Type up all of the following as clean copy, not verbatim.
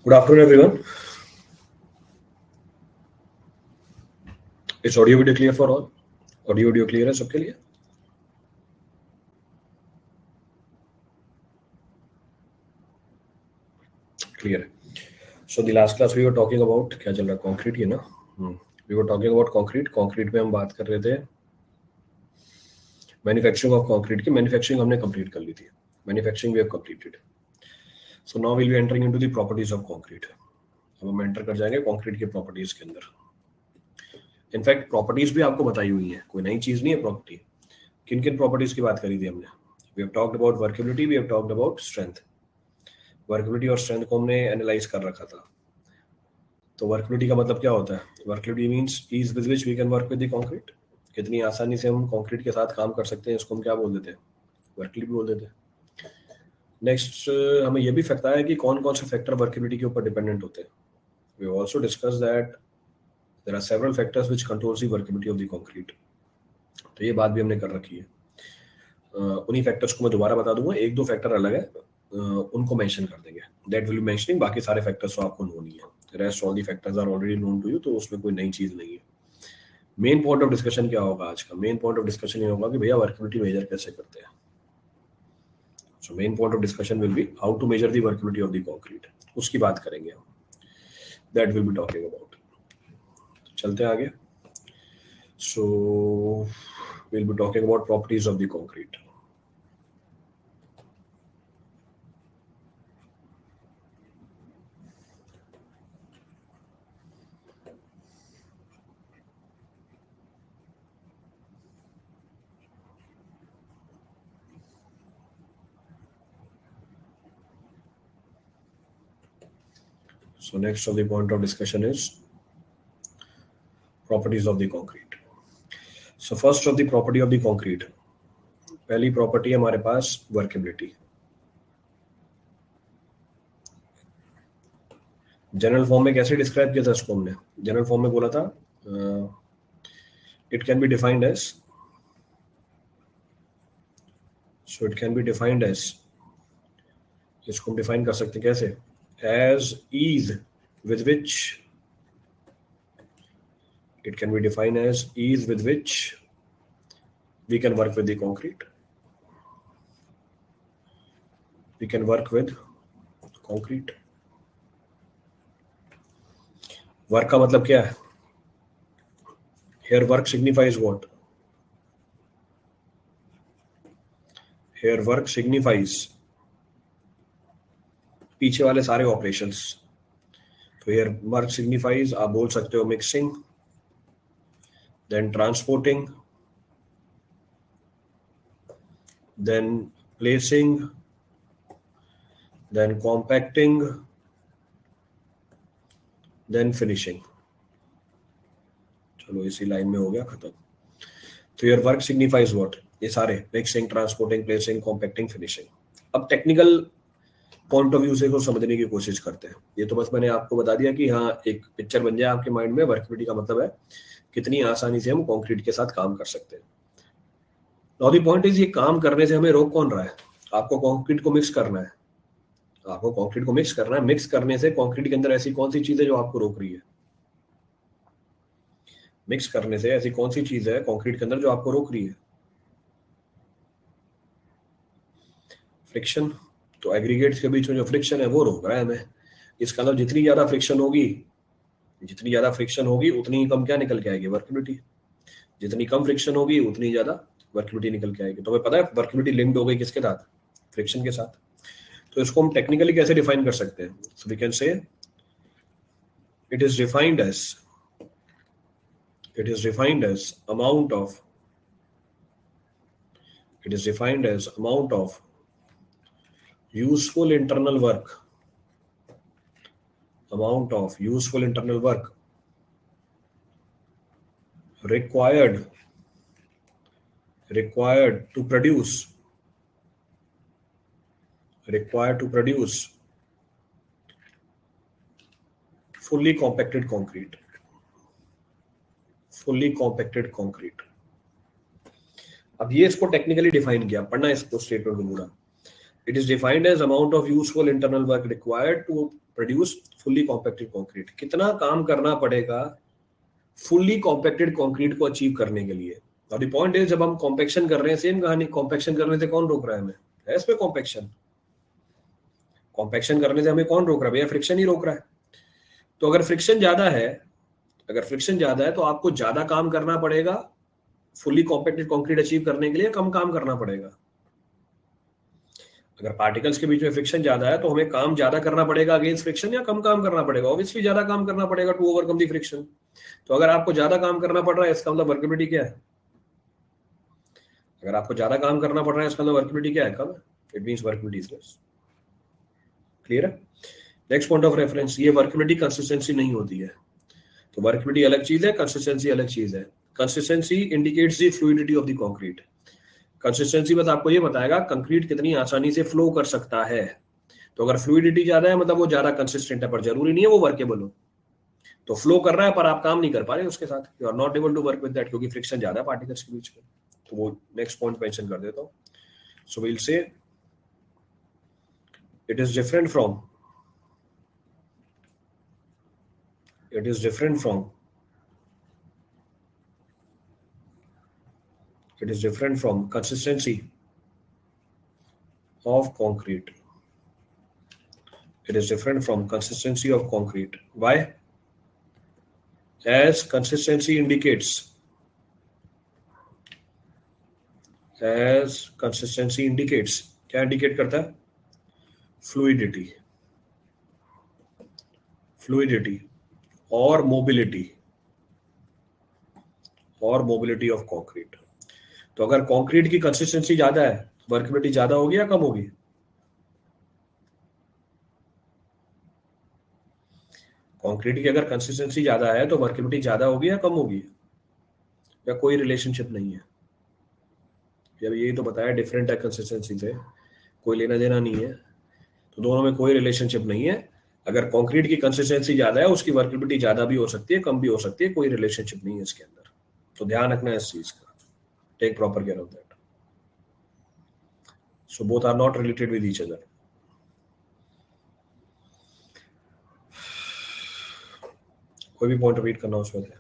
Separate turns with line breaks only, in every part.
Good afternoon, everyone. Is audio video clear for all? Audio video clear है सबके लिए? Clear है. So the last class we were talking about क्या चल रहा है concrete की ना? We were talking about concrete. Concrete में हम बात कर रहे थे manufacturing of concrete की. Manufacturing हमने complete कर ली थी. Manufacturing we have completed. So now we'll be entering into the properties of concrete. अब हम enter कर जाएंगे concrete के properties के अंदर. इनफैक्ट प्रॉपर्टीज भी आपको बताई हुई है, कोई नई चीज नहीं है प्रॉपर्टी. किन किन प्रॉपर्टीज की बात करी थी हमने? We have talked about workability, we have talked about strength. Workability और स्ट्रेंथ को हमने एनालाइज कर रखा था. तो वर्केबिलिटी का मतलब क्या होता है? Workability means ease with which we can work with the concrete. कितनी आसानी से हम कंक्रीट के साथ काम कर सकते हैं, इसको हम क्या बोल देते हैं? वर्केबिलिटी बोल देते हैं. नेक्स्ट हमें यह भी पता है कि कौन कौन से फैक्टर वर्केबिलिटी के ऊपर डिपेंडेंट होते हैं. We have also discuss that there are several factors which controls the workability of the concrete. तो ये बात भी हमने कर रखी है. उन्हीं फैक्टर्स को मैं दोबारा बता दूंगा. एक दो फैक्टर अलग है, उनको मेंशन कर देंगे. That will be mentioning. बाकी सारे फैक्टर्स तो आपको नोन ही है. Rest all the factors are already known to you, तो उसमें कोई नई चीज नहीं है. मेन पॉइंट ऑफ डिस्कशन क्या होगा आज का? मेन पॉइंट ऑफ डिस्कशन ये होगा कि भैया वर्कबिलिटी मेजर कैसे करते हैं. So main point of discussion will be how to measure the workability of the concrete. उसकी बात करेंगे हम. That will be talking about. चलते हैं आगे. So we'll be talking about properties of the concrete. So next of the point of discussion is properties of the concrete. So first of the property of the concrete, पहली property है हमारे पास workability. General form में कैसे describe किया था इसको हमने? General form में बोला था it can be defined as, so it can be defined as, इसको हम डिफाइन कर सकते हैं कैसे? As ease with which it can be defined as ease with which we can work with the concrete. We can work with concrete. Work का मतलब क्या है? Here work signifies what? Here work signifies पीछे वाले सारे operations. तो here work signifies, आप बोल सकते हो mixing, then transporting, then placing, then compacting, then finishing. चलो इसी लाइन में हो गया खत्म. तो your work signifies what? ये सारे mixing, transporting, placing, compacting, finishing. अब टेक्निकल पॉइंट ऑफ व्यू से को समझने की कोशिश करते हैं. ये तो बस मैंने आपको बता दिया कि हाँ एक पिक्चर बन जाए आपके माइंड में. वर्कबिलिटी का मतलब है कितनी आसानी से हम कंक्रीट के साथ काम कर सकते हैं. नाउ द पॉइंट इज, ये काम करने से हमें रोक कौन रहा है? आपको कंक्रीट को मिक्स करना है. आपको कंक्रीट को मिक्स करना है. मिक्स करने से कंक्रीट के अंदर ऐसी कौन सी चीज है जो आपको रोक रही है? मिक्स करने से ऐसी कौन सी चीज है कंक्रीट के अंदर जो आपको रोक रही है? फ्रिक्शन. तो एग्रीगेट्स के बीच में जो फ्रिक्शन है वो रोक रहा है हमें. इसका मतलब जितनी ज्यादा फ्रिक्शन होगी उतनी ही कम क्या निकल के आएगी? वर्कबिलिटी. जितनी कम फ्रिक्शन होगी उतनी ज्यादा वर्कबिलिटी निकल के आएगी. तो हमें पता है वर्कबिलिटी लिंक्ड हो गई किसके साथ? फ्रिक्शन के साथ. तो इसको हम टेक्निकली कैसे डिफाइन कर सकते हैं? So we can say it is defined as amount of useful internal work required to produce fully compacted concrete. अब ये इसको टेक्निकली डिफाइन किया. पढ़ना इसको स्टेटमेंट को पूरा. It is defined as amount of useful internal work required to produce fully compacted concrete. कितना काम करना पड़ेगा फुल्ली कॉम्पैक्टेड कंक्रीट को अचीव करने के लिए। और द पॉइंट इज, जब हम कॉम्पैक्शन कर रहे हैं, सेम कहानी, कॉम्पैक्शन करने से कौन रोक रहा है हमें? है इसमें कॉम्पैक्शन? कॉम्पैक्शन करने से हमें कौन रोक रहा है भैया? फ्रिक्शन ही रोक रहा है। तो अगर फ्रिक्शन ज्यादा है, तो आपको ज्यादा काम करना पड़ेगा फुल्ली कॉम्पैक्टेड कंक्रीट अचीव करने के लिए, कम काम करना पड़ेगा? अगर पार्टिकल्स के बीच में फ्रिक्शन ज्यादा है तो हमें काम ज्यादा करना पड़ेगा अगेंस्ट फ्रिक्शन, या कम काम करना पड़ेगा? ऑब्वियसली ज्यादा काम करना पड़ेगा टू ओवरकम द फ्रिक्शन। तो अगर आपको ज्यादा काम करना पड़ रहा है, इसका मतलब वर्केबिलिटी क्या है? अगर आपको ज्यादा काम करना पड़ रहा है, इसका मतलब वर्केबिलिटी क्या है? कम। It means workability is less. Clear है? नेक्स्ट पॉइंट ऑफ रेफरेंस, ये वर्केबिलिटी कंसिस्टेंसी नहीं होती है। तो वर्केबिलिटी अलग चीज है, कंसिस्टेंसी अलग चीज है। Consistency indicates the fluidity of the concrete. Consistency बस आपको ये बताएगा कंक्रीट कितनी आसानी से फ्लो कर सकता है। तो अगर फ्लूइडिटी ज्यादा है मतलब वो ज्यादा कंसिस्टेंट है, पर जरूरी नहीं है वो वर्केबल हो। तो फ्लो कर रहा है पर आप काम नहीं कर पा रहे उसके साथ, you are not able to work with that, क्योंकि फ्रिक्शन ज्यादा है पार्टिकल्स के बीच में। तो वो नेक्स्ट पॉइंट मेंशन कर देता हूं। So will say it is different from consistency of concrete. It is different from consistency of concrete. Why? As consistency indicates, क्या इंडिकेट करता है? फ्लूइडिटी और मोबिलिटी ऑफ कंक्रीट। तो अगर कंक्रीट की कंसिस्टेंसी ज्यादा है, वर्केबिलिटी ज्यादा होगी या कम होगी? कंक्रीट की अगर कंसिस्टेंसी ज्यादा है तो वर्केबिलिटी ज्यादा होगी या कम होगी? या कोई रिलेशनशिप नहीं है? जब यही तो बताया डिफरेंट है कंसिस्टेंसी से, कोई लेना देना नहीं है, तो दोनों में कोई रिलेशनशिप नहीं है। अगर कंक्रीट की कंसिस्टेंसी ज्यादा है, उसकी वर्केबिलिटी ज्यादा भी हो सकती है, कम भी हो सकती है, कोई रिलेशनशिप नहीं है इसके अंदर। तो ध्यान रखना है इस चीज का, take proper care of that. So both are not related with each other. कोई भी पॉइंट रीड करना उसमें से?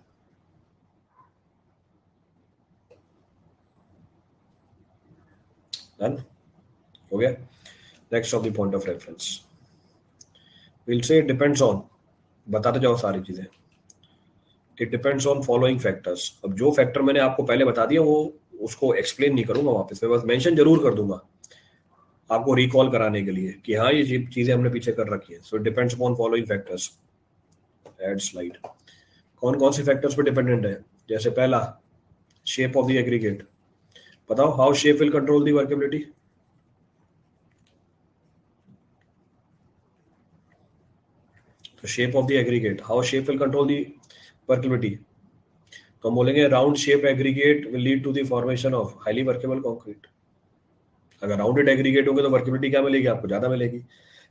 डन हो गया? Next of the point of reference will say depends on, बताते जाओ सारी चीजें। It depends on following factors. अब जो फैक्टर मैंने आपको पहले बता दिया वो उसको एक्सप्लेन नहीं करूंगा वापस, मैं बस मेंशन जरूर कर दूंगा आपको रिकॉल कराने के लिए कि हाँ ये चीजें हमने पीछे कर रखी है। So it depends upon following factors. Add slide. कौन कौन से फैक्टर्स पे डिपेंडेंट है? जैसे पहला, शेप ऑफ द एग्रीगेट। बताओ how shape will control the workability? तो shape of the aggregate, how shape will control the workability? तो हम बोलेंगे round shape aggregate will lead to the formation of highly workable concrete. अगर rounded aggregate होंगे तो workability क्या मिलेगी? आपको ज्यादा मिलेगी।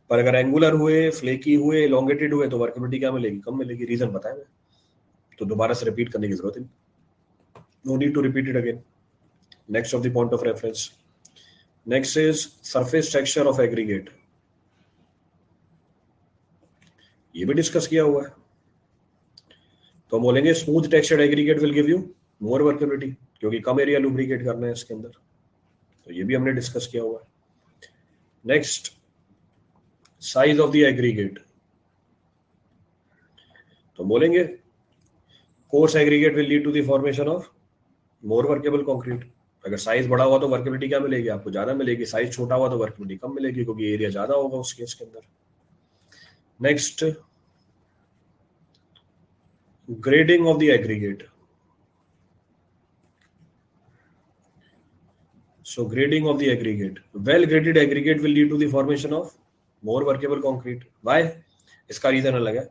पर अगर एंगुलर हुए, फ्लेकी हुए, एलोंगेटेड हुए तो वर्केबिलिटी क्या मिलेगी? कम मिलेगी। रीजन बताया मैं, तो दोबारा से रिपीट करने की जरूरत नहीं, no need to repeat it again. Next of the point of reference, next is surface texture of aggregate. ये भी डिस्कस किया हुआ है। तो हम बोलेंगे smooth textured aggregate will give you more workability, क्योंकि कम एरिया लुब्रिकेट करना है इसके अंदर। तो ये भी हमने डिस्कस किया हुआ है। Next, size of the aggregate. तो बोलेंगे coarse aggregate will lead to the formation of more workable concrete. अगर साइज बड़ा हुआ तो वर्केबिलिटी क्या मिलेगी? आपको ज्यादा मिलेगी। साइज छोटा हुआ तो वर्केबिलिटी कम मिलेगी, क्योंकि एरिया ज्यादा होगा उस केस के अंदर। Next, grading of the aggregate. So grading of the aggregate. Well graded aggregate will lead to the formation of more workable concrete. Why? इसका रीजन अलग है।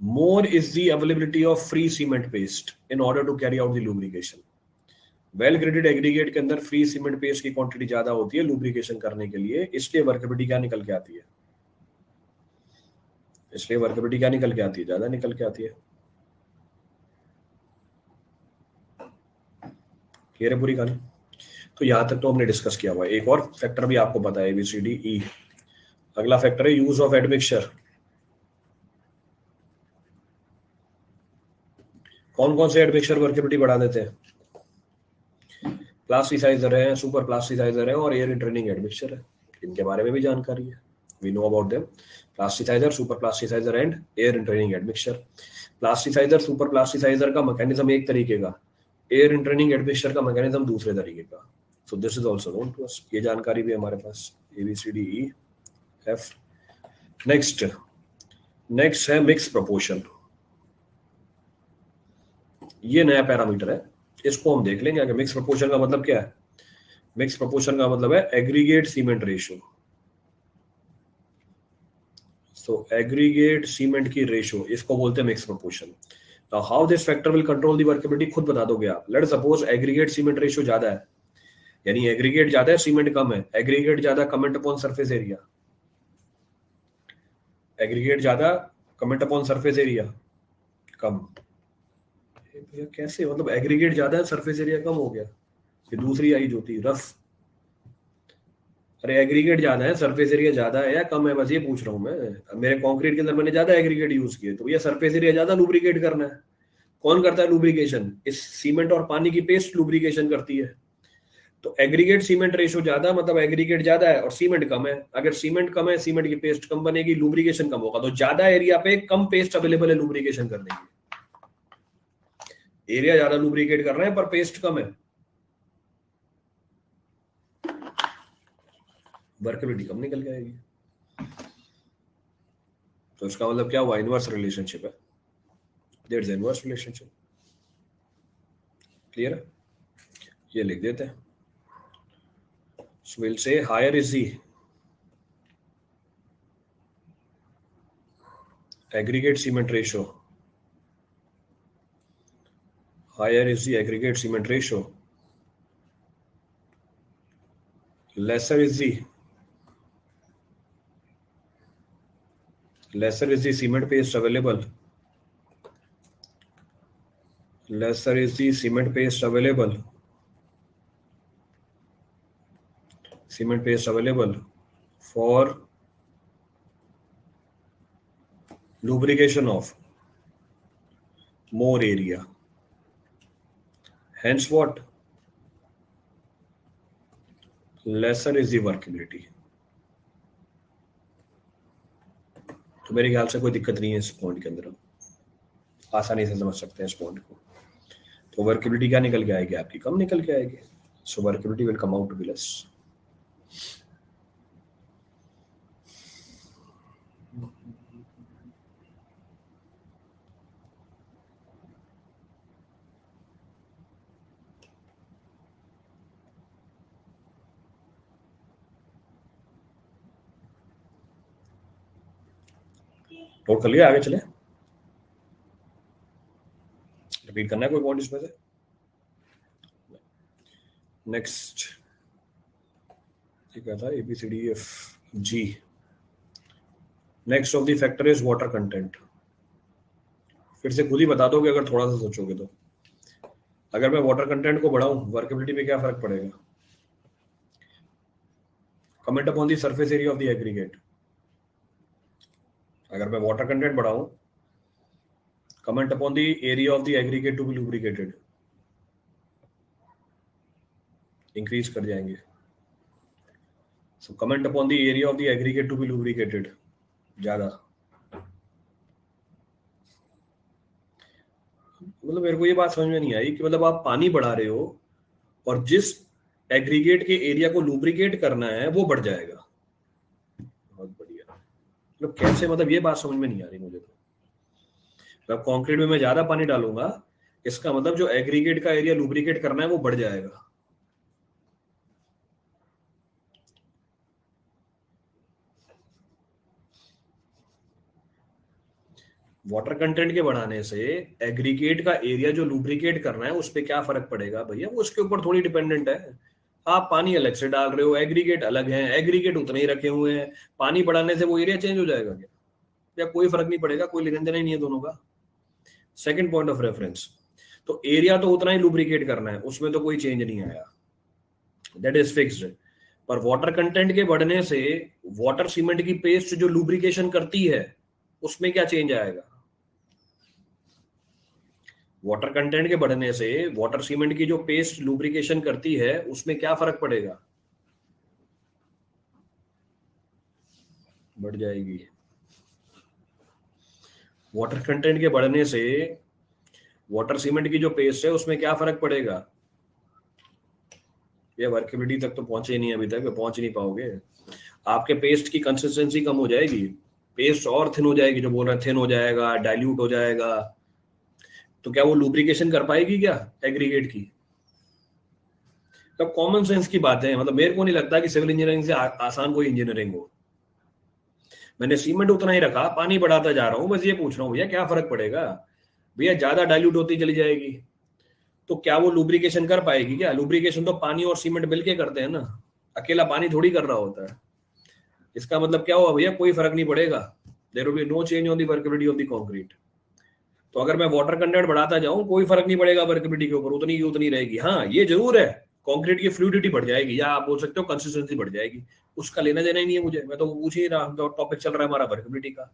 More is the availability of free cement paste in order to carry out the lubrication. Well graded aggregate के अंदर free cement paste की quantity ज्यादा होती है lubrication करने के लिए, इसलिए वर्केबिलिटी क्या निकल के आती है? ज्यादा निकल के आती है। क्लियर है पूरी कहानी? तो यहां तक तो हमने डिस्कस किया हुआ है। एक और फैक्टर भी आपको पता है, ABCDE। अगला फैक्टर है यूज ऑफ एडमिक्सचर। कौन कौन से एडमिक्सचर वर्केबिलिटी बढ़ा देते हैं? प्लास्टिसाइजर है, सुपर प्लास्टिसाइजर है और एयर इंटरनिंग एडमिक्सचर है। इनके बारे में भी जानकारी है, we know about them. Plasticizer, super plasticizer and air entraining admixture. Plasticizer, super plasticizer का मैकेनिज्म एक तरीके का, एयर इंटरनिंग एडमिक्सचर का मैकेनिज्म दूसरे तरीके का। So this is also known to us. ये जानकारी भी हमारे पास, ABCDEF। नेक्स्ट है मिक्स प्रोपोर्शन। ये नया पैरामीटर है, इसको हम देख लेंगे। मिक्स प्रोपोर्शन का मतलब क्या है? मिक्स प्रोपोर्शन का मतलब है एग्रीगेट सीमेंट रेशियो। सो एग्रीगेट सीमेंट की रेशियो, इसको बोलते हैं mix proportion. Now how this factor will control the workability, खुद बता दोगे आप। Let suppose aggregate cement ratio ज्यादा है, यानी एग्रीगेट ज्यादा है, सीमेंट कम है। एग्रीगेट ज्यादा, comment upon surface area. Aggregate ज्यादा, कमेंट अपॉन सरफेस एरिया कम। भैया कैसे, मतलब एग्रीगेट ज्यादा है, सरफेस एरिया कम हो गया? ये दूसरी आई जो थी रफ। अरे एग्रीगेट ज्यादा है, सरफेस एरिया ज्यादा है या कम है, बस ये पूछ रहा हूँ मैं। मेरे कंक्रीट के अंदर मैंने ज्यादा एग्रीगेट यूज किए, तो भैया सरफेस एरिया ज्यादा लुब्रिकेट करना है। कौन करता है लुब्रिकेशन? इस सीमेंट और पानी की पेस्ट लुब्रिकेशन करती है। तो एग्रीगेट सीमेंट रेशियो ज्यादा, मतलब एग्रीगेट ज्यादा है और सीमेंट कम है। अगर सीमेंट कम है, सीमेंट की पेस्ट कम बनेगी, लुब्रिकेशन कम होगा। तो ज्यादा एरिया पे कम पेस्ट अवेलेबल है लुब्रिकेशन करने की। एरिया ज्यादा लुब्रिकेट कर रहे हैं पर पेस्ट कम है, वर्केबिलिटी कम निकल के आएगी। तो इसका मतलब क्या हुआ? इनवर्स रिलेशनशिप है। There is inverse relationship. Clear है? ये लिख देते हैं। So we'll say higher is the aggregate cement ratio. Higher is the aggregate cement ratio. Lesser is the cement paste available. Lesser is the cement paste available. Cement paste available for lubrication of more area. Hence what? Lesser is the workability. तो मेरे ख्याल से कोई दिक्कत नहीं है इस point के अंदर, हम आसानी से समझ सकते हैं इस पॉइंट को। तो वर्केबिलिटी क्या निकल के आएगी आपकी? कम निकल के आएगी। So workability will come out to be less. Note कर लिया? आगे चले, रिपीट करना है कोई पॉइंट इसमें से? नेक्स्ट क्या था? ABCDEFG। Next of the factor is water content. फिर से खुद ही बता दोगे अगर थोड़ा सा सोचोगे तो। अगर मैं वाटर कंटेंट को बढ़ाऊं, वर्केबिलिटी पे क्या फर्क पड़ेगा? Comment upon the surface area of the aggregate. अगर मैं वाटर कंटेंट बढ़ाऊं, comment upon the area of the aggregate to be lubricated, increase कर जाएंगे। सो comment upon the area of the aggregate to be lubricated ज्यादा। मतलब मेरे को ये बात समझ में नहीं आई कि मतलब आप पानी बढ़ा रहे हो और जिस एग्रीगेट के एरिया को लुब्रिकेट करना है वो बढ़ जाएगा। बहुत बढ़िया। मतलब कैसे, मतलब ये बात समझ में नहीं आ रही मुझे। तो अब कंक्रीट में मैं ज्यादा पानी डालूंगा, इसका मतलब जो एग्रीगेट का एरिया लुब्रिकेट करना है वो बढ़ जाएगा। वाटर कंटेंट के बढ़ाने से एग्रीगेट का एरिया जो लुब्रिकेट करना है उस पर क्या फर्क पड़ेगा भैया? वो उसके ऊपर थोड़ी डिपेंडेंट है। आप पानी अलग से डाल रहे हो, एग्रीगेट अलग है, एग्रीगेट उतने ही रखे हुए हैं। पानी बढ़ाने से वो एरिया चेंज हो जाएगा क्या? या कोई फर्क नहीं पड़ेगा, कोई लेना देना ही नहीं है दोनों का। सेकंड पॉइंट ऑफ रेफरेंस, तो एरिया तो उतना ही लुब्रिकेट करना है, उसमें तो कोई चेंज नहीं आया। That is fixed. पर वाटर कंटेंट के बढ़ने से वाटर सीमेंट की पेस्ट जो लुब्रिकेशन करती है उसमें क्या चेंज आएगा? वाटर कंटेंट के बढ़ने से वाटर सीमेंट की जो पेस्ट लुब्रिकेशन करती है उसमें क्या फर्क पड़ेगा? बढ़ जाएगी। वाटर कंटेंट के बढ़ने से वाटर सीमेंट की जो पेस्ट है उसमें क्या फर्क पड़ेगा? ये वर्केबिलिटी तक तो पहुंचे नहीं, अभी तक पहुंच नहीं पाओगे। आपके पेस्ट की कंसिस्टेंसी कम हो जाएगी, पेस्ट और थिन हो जाएगी, जो बोल रहे हैं थिन हो जाएगा, डाइल्यूट हो जाएगा। तो क्या वो लुब्रिकेशन कर पाएगी क्या एग्रीगेट की? तो कॉमन सेंस की बात है, मतलब मेरे को नहीं लगता कि सिविल इंजीनियरिंग से आसान कोई इंजीनियरिंग हो। मैंने सीमेंट उतना ही रखा, पानी बढ़ाता जा रहा हूँ, बस ये पूछ रहा हूँ भैया क्या फर्क पड़ेगा? भैया ज्यादा डाइल्यूट होती चली जाएगी तो क्या वो लुब्रिकेशन कर पाएगी क्या? लुब्रिकेशन तो पानी और सीमेंट मिलके करते हैं ना, अकेला पानी थोड़ी कर रहा होता है। इसका मतलब क्या हुआ भैया? कोई फर्क नहीं पड़ेगा। There will be no change on the workability of the concrete. तो अगर मैं वाटर कंटेंट बढ़ाता जाऊं कोई फर्क नहीं पड़ेगा वर्केबिलिटी के ऊपर, उतनी की उतनी रहेगी। हाँ ये जरूर है, कंक्रीट की फ्लूइडिटी बढ़ जाएगी, या आप बोल सकते हो कंसिस्टेंसी बढ़ जाएगी। उसका लेना देना ही नहीं है मुझे, मैं तो वो पूछ ही रहा, टॉपिक चल रहा है हमारा वर्केबिलिटी का।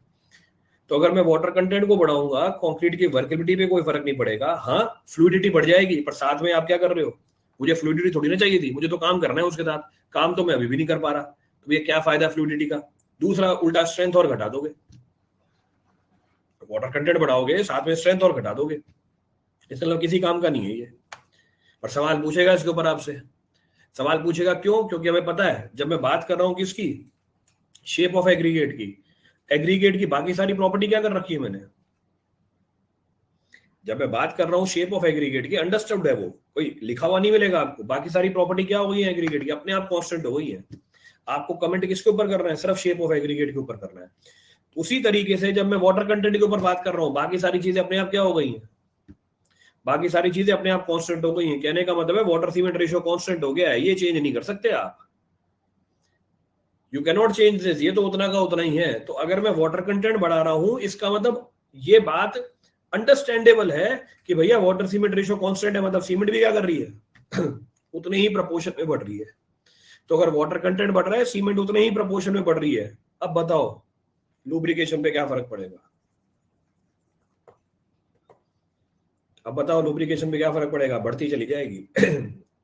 तो अगर मैं वाटर कंटेंट को बढ़ाऊंगा कंक्रीट की वर्केबिलिटी पे कोई फर्क नहीं पड़ेगा। हाँ फ्लूइडिटी बढ़ जाएगी, पर साथ में आप क्या कर रहे हो? मुझे फ्लूइडिटी थोड़ी ना चाहिए थी, मुझे तो काम करना है उसके साथ, काम तो मैं अभी भी नहीं कर पा रहा। तो ये क्या फायदा फ्लूइडिटी का? दूसरा उल्टा स्ट्रेंथ और घटा दोगे। वाटर कंटेंट बढ़ाओगे साथ में स्ट्रेंथ और घटा दोगे, इसका मतलब किसी काम का नहीं है ये। और सवाल पूछेगा इसके ऊपर आपसे, सवाल पूछेगा क्यों? क्योंकि हमें पता है जब मैं बात कर रहा हूं किसकी, शेप ऑफ एग्रीगेट की, एग्रीगेट की बाकी सारी प्रॉपर्टी क्या कर रखी है मैंने? जब मैं बात कर रहा हूँ शेप ऑफ एग्रीगेट की, अंडरस्टूड है वो, कोई लिखा हुआ नहीं मिलेगा आपको। बाकी सारी प्रॉपर्टी क्या हो गई है एग्रीगेट की, अपने आप कांस्टेंट हो गई है। आपको कमेंट किसके ऊपर करना है? सिर्फ शेप ऑफ एग्रीगेट के ऊपर करना है। उसी तरीके से जब मैं वाटर कंटेंट के ऊपर बात कर रहा हूँ बाकी सारी चीजें अपने आप क्या हो गई हैं? बाकी सारी चीजें अपने आप कांस्टेंट हो गई हैं। कहने का मतलब है वाटर सीमेंट रेशियो कांस्टेंट हो गया है, ये चेंज नहीं कर सकते आप। You can not change this, ये तो उतना का उतना ही है। तो अगर मैं वाटर कंटेंट बढ़ा रहा हूं इसका मतलब ये बात अंडरस्टैंडेबल है कि भैया वाटर सीमेंट रेशियो कांस्टेंट है, मतलब सीमेंट भी क्या कर रही है उतने ही प्रपोर्शन में बढ़ रही है। तो अगर वाटर कंटेंट बढ़ रहा है सीमेंट उतने ही प्रपोर्शन में बढ़ रही है। अब बताओ लुब्रिकेशन पे क्या फर्क पड़ेगा? अब बताओ लुब्रिकेशन पे क्या फर्क पड़ेगा? बढ़ती चली जाएगी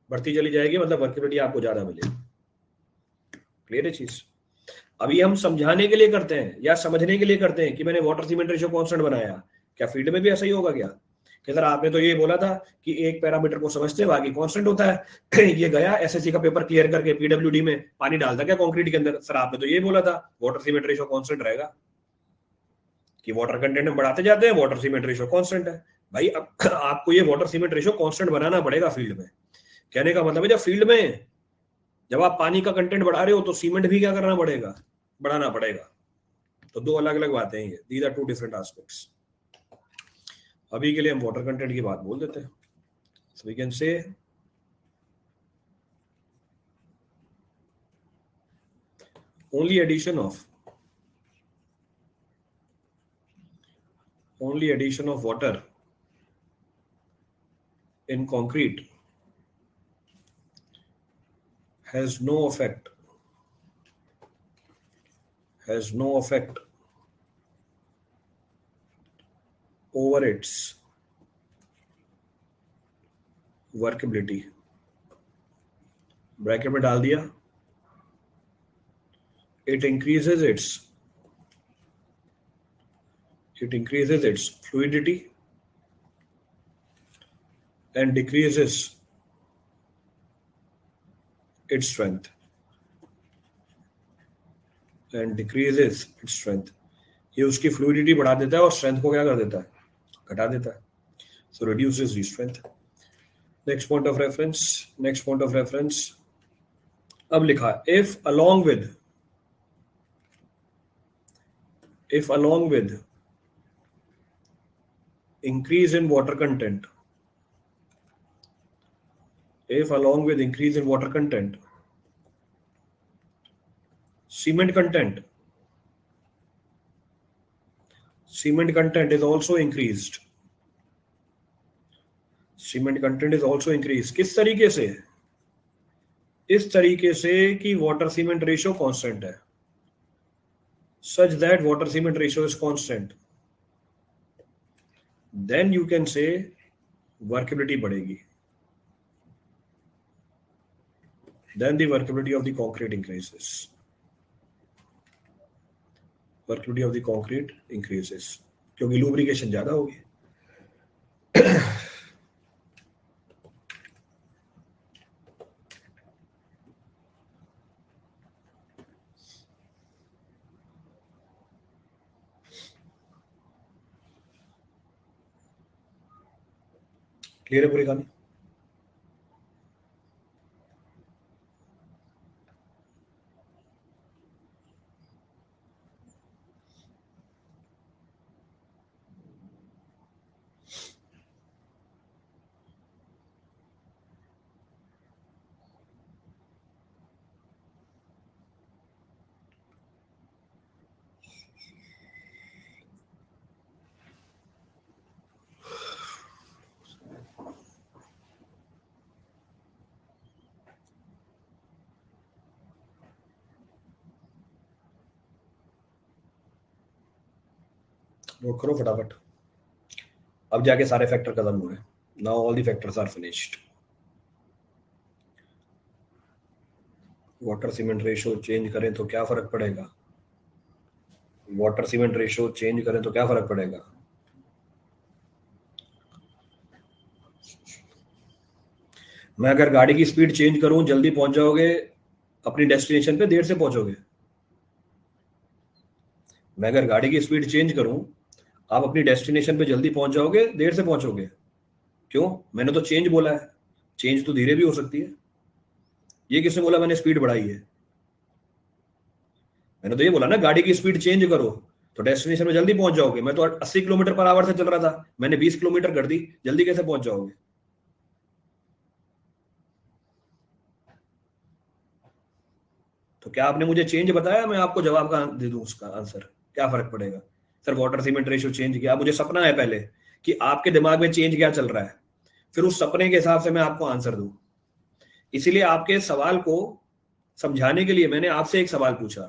बढ़ती चली जाएगी, मतलब वर्केबिलिटी आपको ज्यादा मिलेगी। क्लियर है चीज? अभी हम समझाने के लिए करते हैं या समझने के लिए करते हैं कि मैंने वाटर सीमेंट रेशियो कांस्टेंट बनाया, क्या फील्ड में भी ऐसा ही होगा क्या? कि सर आपने तो ये बोला था कि एक पैरामीटर को समझते हैं बाकी कांस्टेंट होता है ये गया एसएससी का पेपर क्लियर करके पीडब्ल्यूडी में पानी डालता क्या कंक्रीट के अंदर? सर आपने तो ये बोला था वाटर सीमेंट रेशियो कांस्टेंट रहेगा, कि वाटर कंटेंट में बढ़ाते जाते हैं वाटर सीमेंट रेशियो कांस्टेंट है। भाई अब आपको ये वाटर सीमेंट रेशियो कांस्टेंट बनाना पड़ेगा फील्ड में। कहने का मतलब है जब फील्ड में जब आप पानी का कंटेंट बढ़ा रहे हो तो सीमेंट भी क्या करना पड़ेगा? बढ़ाना पड़ेगा। तो दो अलग अलग बातें हैं ये, these are two different aspects. अभी के लिए हम वाटर कंटेंट की बात बोल देते हैं। So we can say only addition of water in concrete has no effect over its workability। Bracket में डाल दिया, it increases its fluidity and decreases its strength ये उसकी फ्लूइडिटी बढ़ा देता है और स्ट्रेंथ को क्या कर देता है? घटा देता है। So reduces the strength. Next point of reference अब लिखा if along with increase in water content, cement content is also increased। किस तरीके से? इस तरीके से कि वाटर सीमेंट रेशियो कांस्टेंट है, such that water cement ratio is constant, then you can say workability बढ़ेगी, then the workability of the concrete increases, workability of the concrete increases, क्योंकि लुब्रिकेशन ज्यादा होगी। क्लियर है पूरी कहानी? नोट करो फटाफट। अब जाके सारे फैक्टर खत्म हुए। Now all the factors are finished. Water cement ratio change करें तो क्या फर्क पड़ेगा? वाटर सीमेंट रेशियो चेंज करें तो क्या फर्क पड़ेगा? मैं अगर गाड़ी की स्पीड चेंज करूं, जल्दी पहुंच जाओगे, अपनी डेस्टिनेशन पे देर से पहुंचोगे। मैं अगर गाड़ी की स्पीड चेंज करूं, आप अपनी डेस्टिनेशन पे जल्दी पहुंच जाओगे, देर से पहुंचोगे। क्यों? मैंने तो चेंज बोला है, चेंज तो धीरे भी हो सकती है। ये किसने बोला मैंने स्पीड बढ़ाई है? मैंने तो ये बोला ना, गाड़ी की स्पीड चेंज करो तो डेस्टिनेशन में जल्दी पहुंच जाओगे। मैं तो 80 किलोमीटर पर आवर से चल रहा था, मैंने 20 किलोमीटर कर दी, जल्दी कैसे पहुंच जाओगे? तो क्या आपने मुझे चेंज बताया? मैं आपको जवाब का दे दूं उसका आंसर, क्या फर्क पड़ेगा? Sir water cement ratio change किया, मुझे सपना है पहले कि आपके दिमाग में चेंज क्या चल रहा है, फिर उस सपने के हिसाब से मैं आपको आंसर दूं। इसीलिए आपके सवाल को समझाने के लिए मैंने आपसे एक सवाल पूछा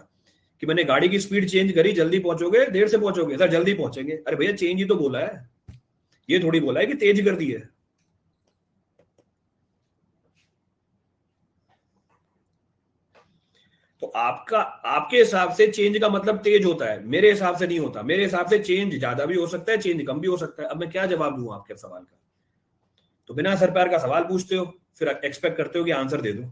कि मैंने गाड़ी की स्पीड चेंज करी, जल्दी पहुंचोगे देर से पहुंचोगे? सर जल्दी पहुंचेंगे। अरे भैया चेंज ही तो बोला है, ये थोड़ी बोला है कि तेज कर दी है। तो आपका, आपके हिसाब से चेंज का मतलब तेज होता है, मेरे हिसाब से नहीं होता। मेरे हिसाब से चेंज ज्यादा भी हो सकता है, चेंज कम भी हो सकता है। अब मैं क्या जवाब दूं आपके सवाल का? तो बिना सर पैर का सवाल पूछते हो, फिर एक्सपेक्ट करते हो कि आंसर दे दूं।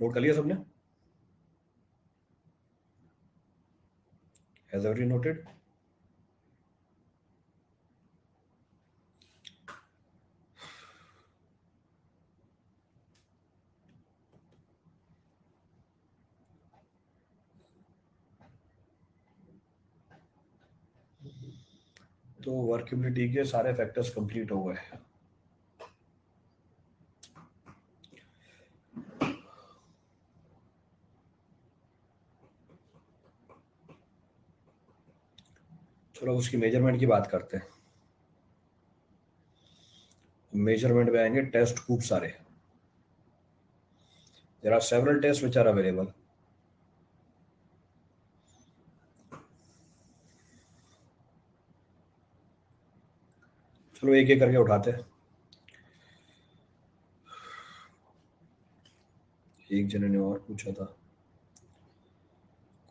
नोट कर लिया सबने? Has every noted? तो वर्केबिलिटी के सारे फैक्टर्स कंप्लीट हो गए। चलो उसकी मेजरमेंट की बात करते हैं। मेजरमेंट में आएंगे टेस्ट खूब सारे। There are several test which are available. चलो एक एक करके उठाते हैं। एक जने ने और पूछा था,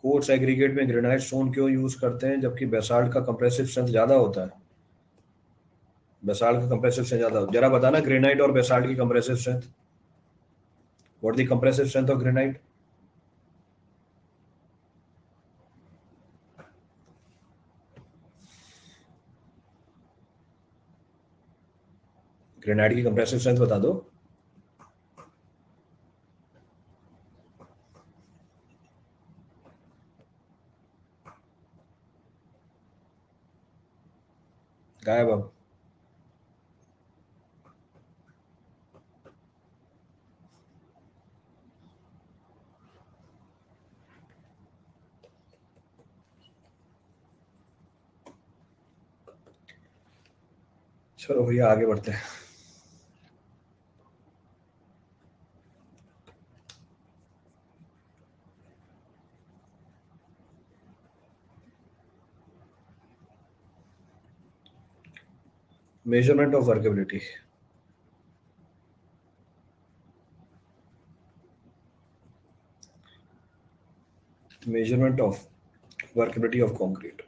कोर्स एग्रीगेट में ग्रेनाइट स्टोन क्यों यूज करते हैं जबकि बेसाल्ट का कंप्रेसिव स्ट्रेंथ ज्यादा होता है? बेसाल्ट का कंप्रेसिव स्ट्रेंथ ज्यादा, जरा बताना ग्रेनाइट और बेसाल्ट की compressive strength. What the compressive strength of granite? Granite की कंप्रेसिव स्ट्रेंथ बता दो। गायब अब। चलो भैया आगे बढ़ते हैं। Measurement of workability. Measurement of workability of concrete.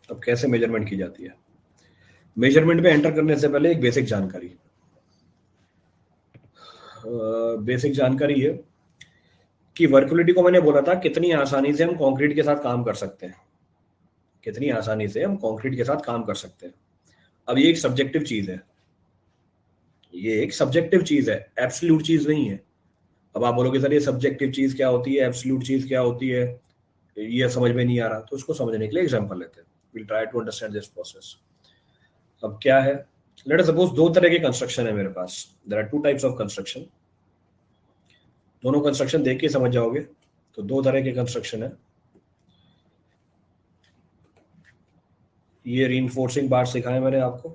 अब कैसे मेजरमेंट की जाती है? मेजरमेंट में एंटर करने से पहले एक बेसिक जानकारी, बेसिक जानकारी है कि वर्केबिलिटी को मैंने बोला था कितनी आसानी से हम कंक्रीट के साथ काम कर सकते हैं, कितनी आसानी से हम कंक्रीट के साथ काम कर सकते हैं। अब ये एक सब्जेक्टिव चीज है, ये एक सब्जेक्टिव चीज है, एब्सोल्यूट चीज नहीं है। अब आप बोलोगे सर ये सब्जेक्टिव चीज क्या होती है, एब्सोल्यूट चीज क्या होती है, ये समझ में नहीं आ रहा, तो उसको समझने के लिए एग्जांपल लेते हैं। Will try to understand this process. अब क्या है, लेट अस सपोज दो तरह के कंस्ट्रक्शन है मेरे पास, there are two types of construction. दोनों कंस्ट्रक्शन देख के समझ जाओगे। तो दो तरह के कंस्ट्रक्शन है। ये रीइंफोर्सिंग बार सिखाए मैंने आपको,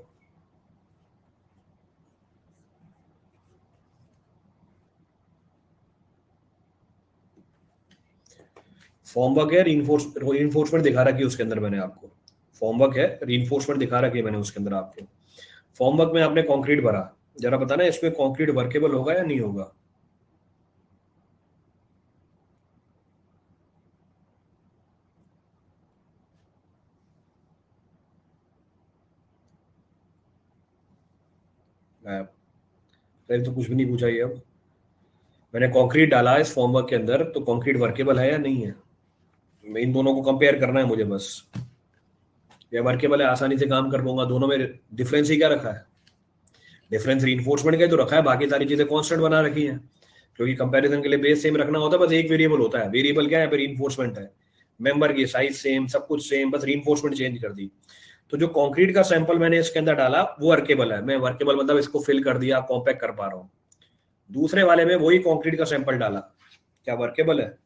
फॉर्मवर्क है, रीइंफोर्समेंट दिखा रखी है उसके अंदर मैंने आपको। फॉर्मवर्क है, रीइंफोर्समेंट दिखा रखी है मैंने उसके अंदर आपको। फॉर्मवर्क में आपने कंक्रीट भरा, जरा बताना इसमें कंक्रीट वर्केबल होगा या नहीं होगा? तो कुछ भी नहीं पूछा ये। अब मैंने कंक्रीट डाला इस फॉर्मवर्क के अंदर, तो कंक्रीट वर्केबल है या नहीं है? इन दोनों को कंपेयर करना है मुझे बस। ये वर्केबल है, आसानी से काम कर पाऊंगा, दोनों में डिफरेंस ही क्या रखा है? डिफरेंस रीइंफोर्समेंट का तो रखा है, बाकी सारी चीजें कांस्टेंट बना रखी हैं। क्योंकि कंपैरिजन के लिए बेस सेम रखना होता है, बस एक वेरिएबल होता है। वेरिएबल क्या है? रीइंफोर्समेंट है। मेंबर की साइज सेम, सब कुछ सेम, बस रीइंफोर्समेंट चेंज कर दी। तो जो कंक्रीट का सैंपल मैंने इसके अंदर डाला वो वर्केबल है। मैं वर्केबल मतलब इसको फिल कर दिया, कॉम्पैक्ट कर पा रहा हूँ। दूसरे वाले में वही कंक्रीट का सैंपल डाला, क्या वर्केबल है?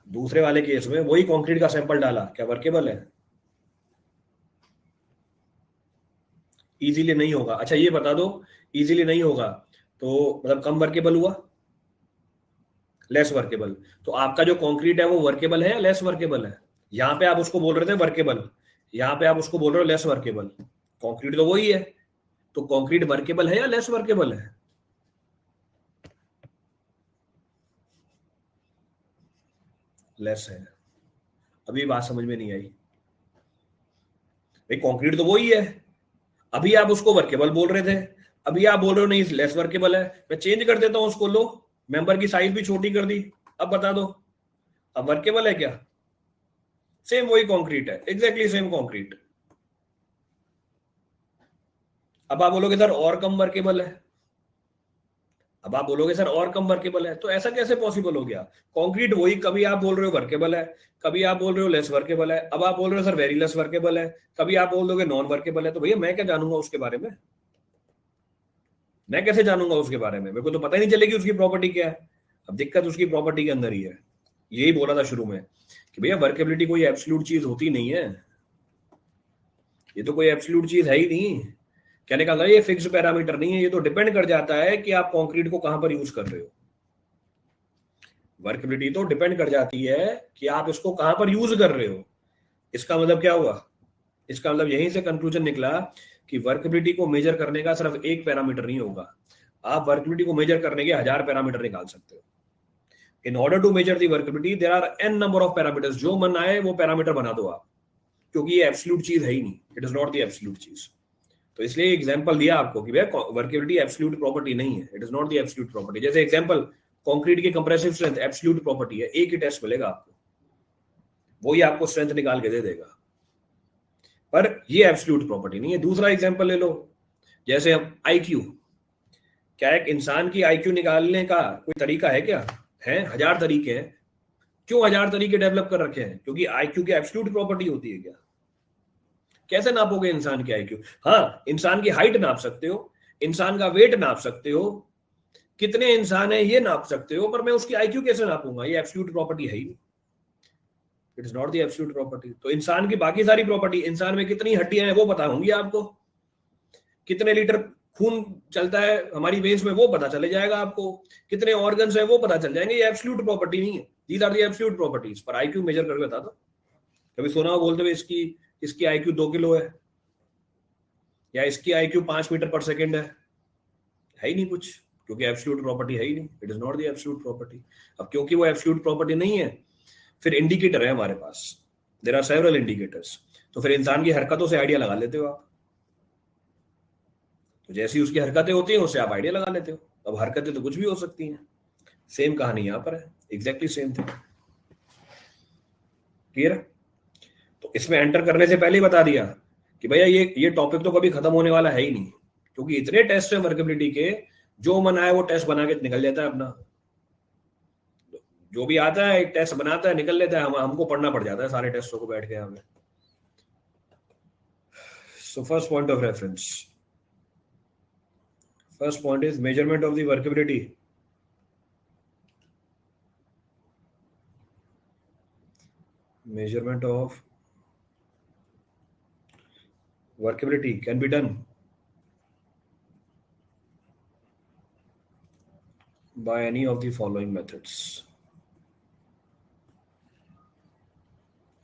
दूसरे वाले केस में वही कंक्रीट का सैंपल डाला, क्या वर्केबल है? इजीली नहीं होगा। अच्छा ये बता दो, इजीली नहीं होगा तो मतलब कम वर्केबल हुआ, लेस वर्केबल। तो आपका जो कंक्रीट है वो वर्केबल है या लेस वर्केबल है? यहाँ पे आप उसको बोल रहे थे वर्केबल, यहाँ पे आप उसको बोल रहे हो लेस वर्केबल। कंक्रीट तो वही है, तो कंक्रीट वर्केबल है या लेस वर्केबल है? लेस है। अभी बात समझ में नहीं आई भाई, कंक्रीट तो वही है। अभी आप उसको वर्केबल बोल रहे थे, अभी आप बोल रहे हो नहीं लेस वर्केबल है। मैं चेंज कर देता हूं उसको, लो मेंबर की साइज भी छोटी कर दी। अब बता दो, अब वर्केबल है क्या? सेम वही कंक्रीट है, एग्जैक्टली सेम कंक्रीट। अब आप बोलोगे सर और कम वर्केबल है, अब आप बोलोगे सर और कम वर्केबल है, तो ऐसा कैसे पॉसिबल हो गया? कंक्रीट वही, कभी आप बोल रहे हो वर्केबल है, कभी आप बोल रहे हो लेस वर्केबल है, अब आप बोल रहे हो सर वेरी लेस वर्केबल है, कभी आप बोल दोगे नॉन वर्केबल है। तो भैया मैं क्या जानूंगा उसके बारे में? मैं कैसे जानूंगा उसके बारे में? मेरे को तो पता ही नहीं चलेगी उसकी प्रॉपर्टी क्या है। अब दिक्कत उसकी प्रॉपर्टी के अंदर ही है। यही बोला था शुरू में कि भैया वर्केबिलिटी कोई एब्सोल्यूट चीज होती नहीं है, ये तो कोई एब्सोल्यूट चीज है ही नहीं। कहने का ये फिक्स पैरामीटर नहीं है, ये तो डिपेंड कर जाता है कि आप कंक्रीट को कहां पर यूज कर रहे हो। वर्केबिलिटी तो डिपेंड कर जाती है कि आप इसको कहां पर यूज कर रहे हो। इसका मतलब क्या हुआ? इसका मतलब यहीं से कंक्लूजन निकला कि वर्केबिलिटी को मेजर करने का सिर्फ एक पैरामीटर नहीं होगा, आप वर्केबिलिटी को मेजर करने के 1000 पैरामीटर निकाल सकते हो। In order to measure the workability there are an number of parameters, जो मन आए वो पैरामीटर बना दो आप, क्योंकि ये एब्सोल्यूट चीज है ही नहीं, it is not the absolute चीज। तो इसलिए एग्जांपल दिया आपको कि भैया वर्केबिलिटी एब्सोल्यूट प्रॉपर्टी नहीं है, it is not the absolute property. जैसे एग्जांपल कंक्रीट की कंप्रेसिव स्ट्रेंथ एब्सोल्यूट प्रॉपर्टी है, एक ही टेस्ट मिलेगा आपको, वही आपको स्ट्रेंथ निकाल के दे देगा, पर ये एब्सोल्यूट प्रॉपर्टी नहीं है। दूसरा एग्जांपल ले लो, जैसे हम आईक्यू, क्या एक इंसान की आईक्यू निकालने का कोई तरीका है क्या? है, 1000 तरीके हैं। क्यों 1000 तरीके डेवलप कर रखे हैं? क्योंकि आईक्यू की एब्सोल्यूट प्रॉपर्टी होती है क्या? कैसे नापोगे इंसान की आईक्यू? हाँ, इंसान की हाइट नाप सकते हो, इंसान का वेट नाप सकते हो, कितने इंसान है ये नाप सकते हो, पर मैं उसकी आईक्यू कैसे नापूंगा? ये एब्सोल्यूट प्रॉपर्टी है ही नहीं। It is not the absolute property. तो इंसान की बाकी सारी प्रॉपर्टी, इंसान में कितनी हड्डियां हैं वो पता होंगी आपको, कितने लीटर खून चलता है हमारी वेन्स में वो पता चले जाएगा आपको, कितने ऑर्गन्स है वो पता चल जाएंगे। ये एब्सोल्यूट प्रॉपर्टी नहीं है, these are the absolute properties. पर आईक्यू मेजर करके बता दो। कभी सुना हो बोलते हुए इसकी इसकी आईक्यू 2 किलो है, या इसकी आईक्यू 5 मीटर पर सेकेंड है ही नहीं कुछ, क्योंकि एब्सोल्यूट प्रॉपर्टी है ही नहीं। It is not the absolute property. अब क्योंकि वो एब्सोल्यूट प्रॉपर्टी नहीं है, फिर इंडिकेटर है हमारे पास, देयर आर सेवरल इंडिकेटर्स। तो फिर इंसान की हरकतों से आइडिया लगा लेते हो आप। तो जैसी उसकी हरकतें होती हैं उससे आप आइडिया लगा लेते हो। अब हरकतें तो कुछ भी हो सकती हैं। सेम कहानी यहां पर है, एग्जैक्टली सेम थिंग। क्लियर? तो इसमें एंटर करने से पहले ही बता दिया कि भैया ये टॉपिक तो कभी खत्म होने वाला है ही नहीं, क्योंकि इतने टेस्ट है वर्केबिलिटी के, जो मन आए वो टेस्ट बना के निकल जाता है अपना। जो भी आता है एक टेस्ट बनाता है निकल लेता है, हमको पढ़ना पड़ जाता है सारे टेस्टों को बैठ के यहाँ पे। So first point of reference, first point is measurement of the workability. Measurement of workability can be done by any of the following methods.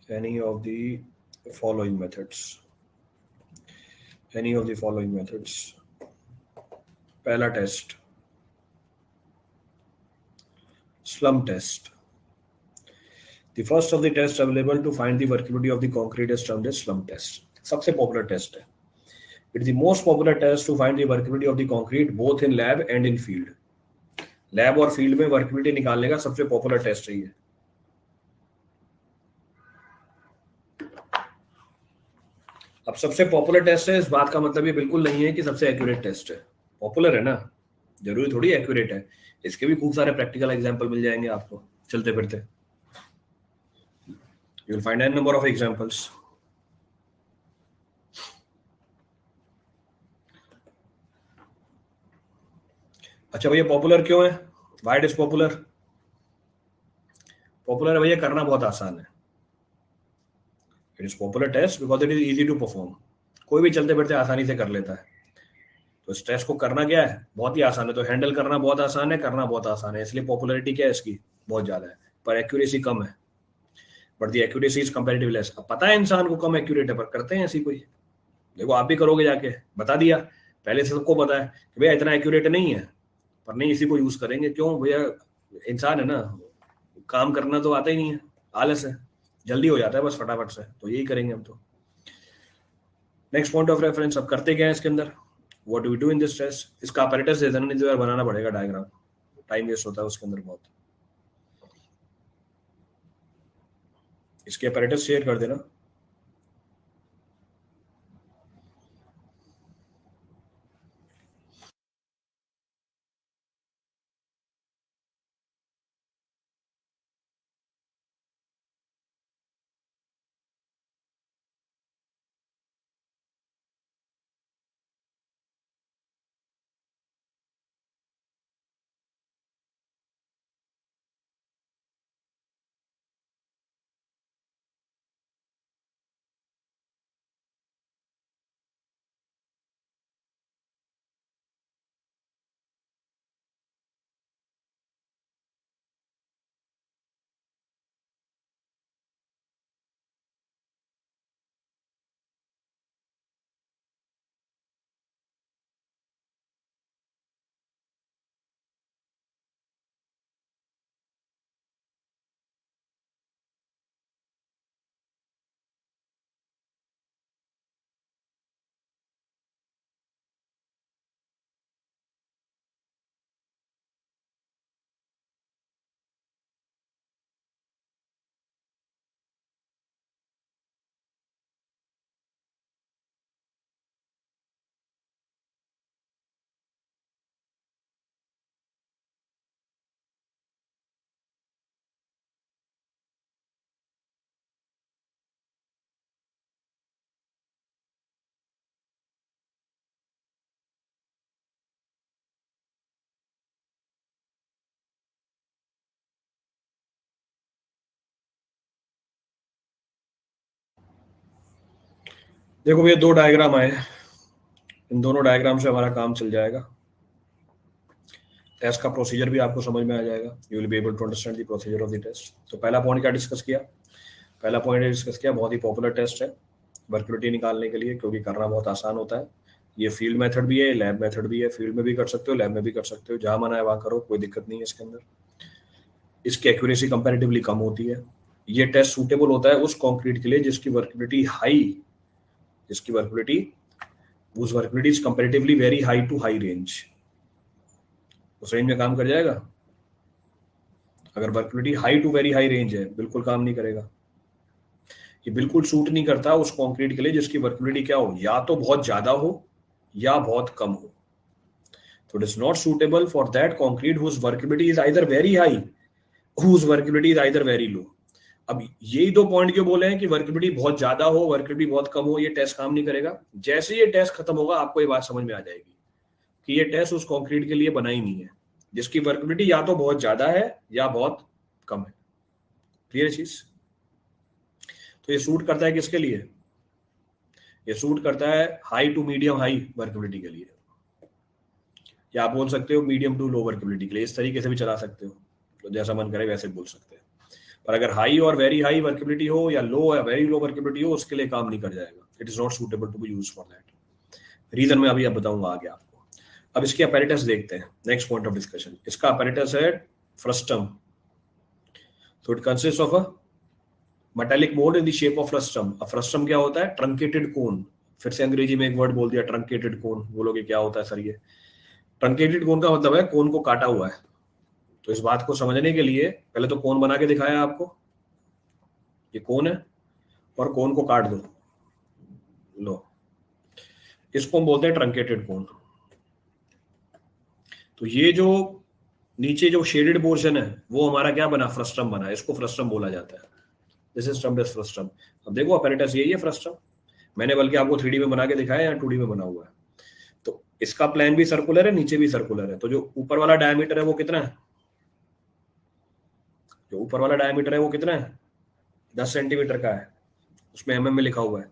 Any of the following methods. Any of the following methods. पहला test, slump test. The first of the tests available to find the workability of the concrete is termed as slump test. सबसे popular test है। It is the most popular test to find the workability of the concrete both in lab and in field. Lab और field में workability निकालने का सबसे popular test है ये। अब सबसे पॉपुलर टेस्ट है, इस बात का मतलब ये बिल्कुल नहीं है कि सबसे एक्यूरेट टेस्ट है। पॉपुलर है ना, जरूरी थोड़ी एक्यूरेट है। इसके भी खूब सारे प्रैक्टिकल एग्जांपल मिल जाएंगे आपको चलते फिरते। You will find an number of examples. अच्छा भैया पॉपुलर क्यों है? Why it is popular? Popular है भैया, करना बहुत आसान है। It is popular test because it is easy to perform. कोई भी चलते फिरते आसानी से कर लेता है। तो इस टेस्ट को करना क्या है, बहुत ही आसान है। तो हैंडल करना बहुत आसान है, करना बहुत आसान है, इसलिए पॉपुलैरिटी क्या है इसकी, बहुत ज्यादा है। पर एक्यूरेसी कम है, but the accuracy is comparatively less. अब पता है इंसान को कम एक्यूरेट है, पर करते हैं ऐसी कोई। देखो आप भी करोगे जाके, बता दिया पहले से, सबको पता है कि भैया इतना एक्यूरेट नहीं है, पर नहीं इसी को यूज करेंगे। क्यों भैया, इंसान है ना, काम करना तो आता ही नहीं है, आलस है, जल्दी हो जाता है बस फटाफट से, तो यही करेंगे हम तो। नेक्स्ट पॉइंट ऑफ रेफरेंस, अब करते क्या है इसके अंदर, what do we do in this test. इसका अपैरेटस दे देना, नहीं तो यार बनाना पड़ेगा डायग्राम, टाइम वेस्ट होता है उसके अंदर बहुत। इसके अपैरेटस शेयर कर देना। देखो ये दो डायग्राम आए, इन दोनों डायग्राम से हमारा काम चल जाएगा। टेस्ट का प्रोसीजर भी आपको समझ में आ जाएगा, you will be able to understand the procedure of the test. तो पहला पॉइंट क्या डिस्कस किया, पहला पॉइंट डिस्कस किया, बहुत ही पॉपुलर टेस्ट है वर्किबिलिटी निकालने के लिए, क्योंकि करना बहुत आसान होता है। ये फील्ड मेथड भी है, लैब मेथड भी है, फील्ड में भी कर सकते हो, लैब में भी कर सकते हो, जहां मना है वहां करो, कोई दिक्कत नहीं है इसके अंदर। इसकी एक्यूरेसी कंपैरेटिवली कम होती है। ये टेस्ट सूटेबल होता है उस कंक्रीट के लिए जिसकी वर्किबिलिटी हाई, जिसकी वर्किबिलिटी, उस workability is comparatively very high to high range, उस रेंज में काम कर जाएगा। अगर workability high to very high range है, बिल्कुल काम नहीं करेगा। ये बिल्कुल सूट नहीं करता उस कंक्रीट के लिए जिसकी वर्किबिलिटी क्या हो, या तो बहुत ज्यादा हो या बहुत कम हो। तो it is not suitable for that concrete whose workability is either very high, whose workability is either very low. अब यही दो पॉइंट क्यों बोले हैं कि वर्किबिलिटी बहुत ज्यादा हो, वर्किबिलिटी बहुत कम हो, ये टेस्ट काम नहीं करेगा। जैसे ये टेस्ट खत्म होगा आपको ये बात समझ में आ जाएगी कि ये टेस्ट उस कंक्रीट के लिए बना ही नहीं है जिसकी वर्किबिलिटी या तो बहुत ज्यादा है या बहुत कम है। क्लियर चीज। तो ये सूट करता है किसके लिए, ये सूट करता है हाई टू मीडियम हाई वर्किबिलिटी के लिए, या आप बोल सकते हो मीडियम टू लो वर्किबिलिटी के लिए, इस तरीके से भी चला सकते हो, तो जैसा मन करे वैसे बोल सकते हैं। पर अगर हाई और वेरी हाई वर्किबिलिटी हो या लो या वेरी लो वर्किबिलिटी हो, उसके लिए काम नहीं कर जाएगा। It is not suitable to be use for that reason. मैं अभी अब बताऊंगा आगे आपको। अब इसके अपैरेटस देखते हैं, नेक्स्ट पॉइंट ऑफ डिस्कशन। इसका अपैरेटस है फ्रस्टम। तो it consist of a metallic mould in the shape of frustum. अब फ्रस्टम क्या होता है, ट्रंकेटेड कोन। फिर से अंग्रेजी में एक वर्ड बोल दिया, ट्रंकेटेड कोन। बोलोगे क्या होता है सर ये? ट्रंकेटेड कोन का मतलब है कोन को काटा हुआ है। तो इस बात को समझने के लिए पहले तो कोन बना के दिखाया आपको, ये कोन है और कोन को काट दो, लो, इसको हम बोलते हैं ट्रंकेटेड कोन। तो ये जो नीचे जो शेडेड पोर्शन है वो हमारा क्या बना, फ्रस्टम बना, इसको फ्रस्टम बोला जाता है। This is termed as frustum. अब देखो अपैरेटस यही है फ्रस्टम, मैंने बल्कि आपको 3D में बना के दिखाया या 2D में बना हुआ है। तो इसका प्लान भी सर्कुलर है, नीचे भी सर्कुलर है। तो जो ऊपर वाला डायमीटर है वो कितना है, जो ऊपर वाला डायमीटर है वो कितना है, 10 सेंटीमीटर का है, उसमें mm में लिखा हुआ है।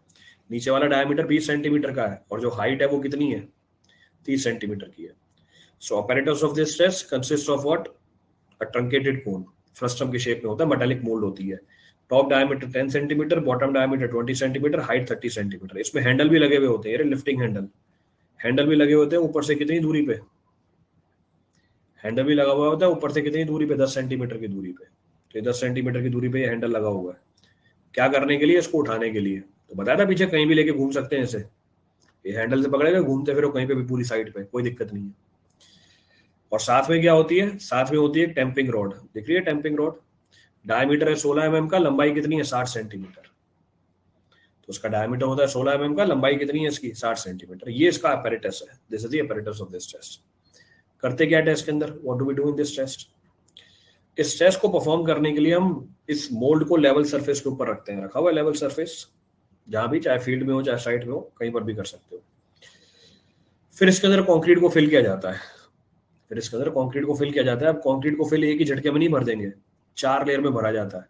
नीचे वाला डायमीटर 20 सेंटीमीटर का है और जो हाइट है वो कितनी है, 30 सेंटीमीटर की है। So apparatus of this test consist of what, a truncated cone. Frustum के शेप में होता है, मेटालिक मोल्ड होती है। Top diameter 10 centimetre, bottom diameter 20 centimetre, height 30 centimetre. इसमें हैंडल भी लगे हुए होते हैं, लिफ्टिंग हैंडल, हैंडल भी लगे होते हैं। ऊपर से कितनी दूरी पे, हैंडल भी लगा हुआ होता है ऊपर से कितनी दूरी पे, 10 सेंटीमीटर की दूरी पे। तो ये 10 सेंटीमीटर की दूरी पे ये हैंडल लगा हुआ है। क्या करने के लिए, इसको उठाने के लिए। तो बताया था पीछे कहीं भी लेके घूम सकते हैं इसे, ये हैंडल से पकड़ेगा, घूमते फिर कहीं पे भी पूरी साइड पे, कोई दिक्कत नहीं है। और साथ में क्या होती है, साथ में होती है टेम्पिंग रॉड। दिख रही है टेम्पिंग रॉड, डायमीटर है 16 mm का, लंबाई कितनी है 60 सेंटीमीटर। तो उसका डायमीटर होता है 16 mm का, लंबाई कितनी है इसकी 60 सेंटीमीटर। ये इसका अपैरेटस है, this is the apparatus of this test. करते क्या टेस्ट के अंदर, what do we do in this test. इस टेस्ट को परफॉर्म करने के लिए हम इस मोल्ड को लेवल सरफेस के ऊपर रखते हैं, रखा हुआ है लेवल सरफेस, जहां भी, चाहे फील्ड में हो चाहे साइट में हो, कहीं पर भी कर सकते हो। फिर इसके अंदर कंक्रीट को फिल किया जाता है, फिर इसके अंदर कंक्रीट को फिल किया जाता है। अब कंक्रीट को फिल एक ही झटके में नहीं भर देंगे, 4 लेयर में भरा जाता है।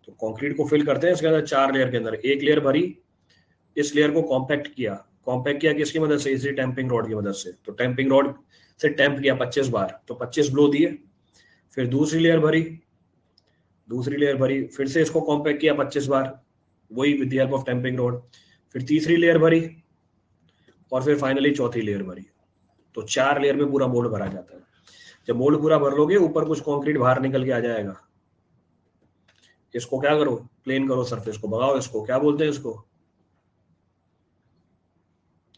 तो कंक्रीट को फिल करते हैं इसके अंदर 4 लेयर के अंदर। एक लेयर भरी, इस लेयर को कॉम्पैक्ट किया, कॉम्पैक्ट किया किसकी मदद से, इसी टेम्पिंग रॉड की मदद से। तो टेम्पिंग रॉड से टेम्प किया 25 बार, तो 25 ब्लो दिए। फिर दूसरी लेयर भरी, दूसरी लेयर भरी, फिर से इसको कॉम्पैक्ट किया 25 बार, वही with the help of tamping rod. फिर तीसरी लेयर भरी और फिर फाइनली चौथी लेयर भरी। तो 4 लेयर में पूरा मोल्ड भरा जाता है। जब मोल्ड पूरा भर लोगे, ऊपर कुछ कंक्रीट बाहर निकल के आ जाएगा। इसको क्या करो, प्लेन करो सरफेस को, भगाओ इसको। क्या बोलते हैं इसको,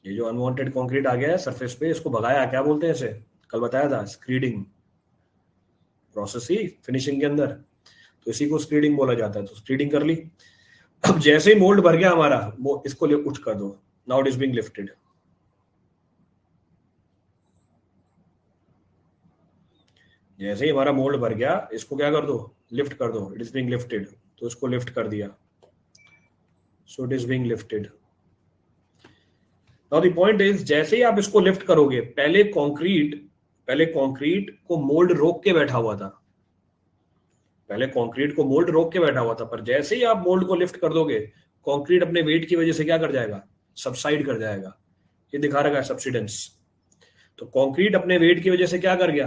ये जो अनवांटेड कंक्रीट आ गया है सरफेस पे, इसको भगाया, क्या बोलते हैं इसे, कल बताया था, स्क्रीडिंग प्रोसेस ही फिनिशिंग के अंदर। तो इसी को स्क्रीडिंग बोला जाता है। तो स्क्रीडिंग कर ली। अब जैसे ही मोल्ड भर गया हमारा, वो इसको उठ कर दो, now it is being lifted. जैसे ही हमारा मोल्ड भर गया, इसको क्या कर दो, लिफ्ट कर दो, इट इज बीइंग लिफ्टेड। तो इसको लिफ्ट कर दिया, so it is being lifted. Now the point is, जैसे ही आप इसको लिफ्ट करोगे, पहले कंक्रीट को मोल्ड रोक के बैठा हुआ था, पहले कंक्रीट को मोल्ड रोक के बैठा हुआ था, पर जैसे ही आप मोल्ड को लिफ्ट कर दोगे, कंक्रीट अपने वेट की वजह से क्या कर जाएगा, सबसाइड कर जाएगा। ये दिखा रखा है सब्सिडेंस। तो कंक्रीट अपने वेट की वजह से क्या कर गया,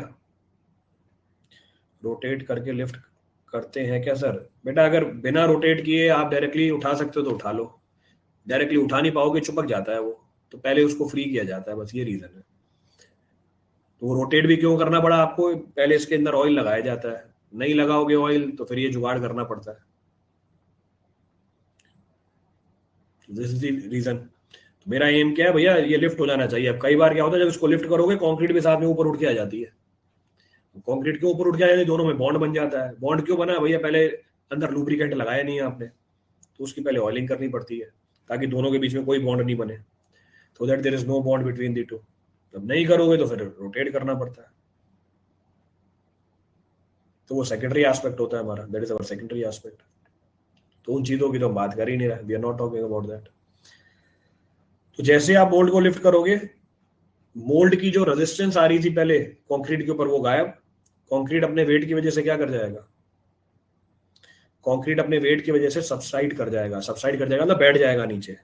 रोटेट करके लिफ्ट करते हैं क्या सर? बेटा अगर बिना रोटेट किए आप डायरेक्टली उठा सकते हो तो उठा लो, डायरेक्टली उठा नहीं पाओगे, चिपक जाता है वो, तो पहले उसको फ्री किया जाता है, बस ये रीजन है। तो वो रोटेट भी क्यों करना पड़ा आपको, पहले इसके अंदर ऑयल लगाया जाता है, नहीं लगाओगे ऑयल तो फिर ये जुगाड़ करना पड़ता है। This is the reason. तो मेरा एम क्या है भैया, ये लिफ्ट हो जाना चाहिए। अब कई बार क्या होता है, जब इसको लिफ्ट करोगे कंक्रीट भी साथ में ऊपर उठ के आ जाती है, कंक्रीट के ऊपर उठ के आ जाती है, दोनों में बॉन्ड बन जाता है। बॉन्ड क्यों बना भैया, पहले अंदर लुब्रिकेंट लगाया नहीं है आपने, तो उसकी पहले ऑयलिंग करनी पड़ती है ताकि दोनों के बीच में कोई बॉन्ड नहीं बने, so that there is no bond between the two। जब नहीं करोगे तो फिर रोटेट करना पड़ता है। तो वो सेकेंडरी एस्पेक्ट होता है हमारा, that is our secondary aspect. तो उन चीजों की तो हम बात कर ही नहीं रहे, we are not talking about that. तो जैसे आप मोल्ड को लिफ्ट करोगे, मोल्ड की जो रेजिस्टेंस आ रही थी पहले कंक्रीट के ऊपर वो गायब। कंक्रीट अपने वेट की वजह से क्या कर जाएगा, कंक्रीट अपने वेट की वजह से सबसाइड कर जाएगा। सबसाइड कर जाएगा मतलब बैठ जाएगा नीचे।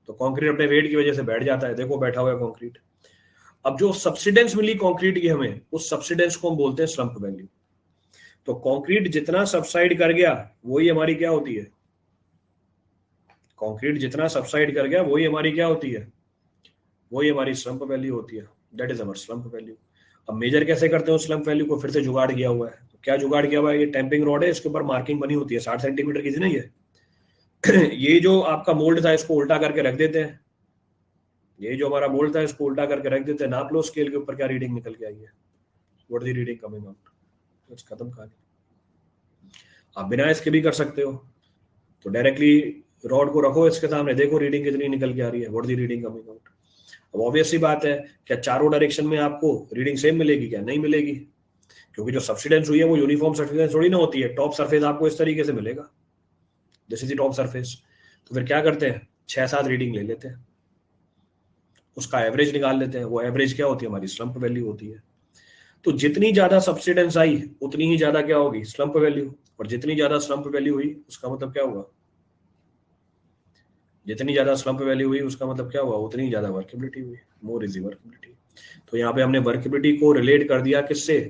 तो कंक्रीट अपने वेट की वजह से बैठ जाता है, देखो बैठा हुआ है कंक्रीट। अब जो सब्सिडेंस मिली कंक्रीट की हमें, उस सब्सिडेंस को हम बोलते हैं स्लंप वैल्यू। तो कंक्रीट जितना सबसाइड कर गया वही हमारी क्या होती है, कंक्रीट जितना सबसाइड कर गया वही हमारी क्या होती है, वही हमारी स्लंप वैल्यू होती है। That is our slump value. अब मेजर कैसे करते हो स्लंप वैल्यू को, फिर से जुगाड़ किया हुआ है। तो क्या जुगाड़ किया हुआ है, ये टैंपिंग रॉड है, इसके ऊपर मार्किंग बनी होती है 60 सेंटीमीटर की थी ना ये जो आपका मोल्ड था इसको उल्टा करके रख देते हैं, ये जो हमारा मोल्ड था इसको उल्टा करके रख देते हैं, नाप लो स्केल के ऊपर क्या रीडिंग निकल के आई है, what the reading coming out. बस खत्म कहानी। आप बिना इसके भी कर सकते हो, तो डायरेक्टली रॉड को रखो इसके सामने, देखो रीडिंग कितनी निकल के आ रही है, what the reading coming out. अब ऑब्वियस सी बात है, क्या चारों डायरेक्शन में आपको रीडिंग सेम मिलेगी, क्या नहीं मिलेगी, क्योंकि जो सब्सिडेंस हुई है वो यूनिफॉर्म सब्सिडेंस थोड़ी ना होती है। टॉप सरफेस आपको इस तरीके से मिलेगा, this is the top surface. तो फिर क्या करते हैं, 6-7 रीडिंग ले लेते हैं, उसका एवरेज निकाल लेते हैं। वो एवरेज क्या होती है, हमारी स्लंप वैल्यू होती है। तो जितनी ज्यादा सब्सिडेंस आई उतनी ही ज्यादा क्या होगी, स्लंप वैल्यू। और जितनी ज्यादा स्लंप वैल्यू हुई उसका मतलब क्या हुआ, जितनी ज्यादा स्लंप वैल्यू हुई उसका मतलब क्या हुआ, उतनी ज्यादा वर्केबिलिटी हुई, मोर इज वर्केबिलिटी। तो यहाँ पे हमने वर्केबिलिटी को रिलेट कर दिया किससे,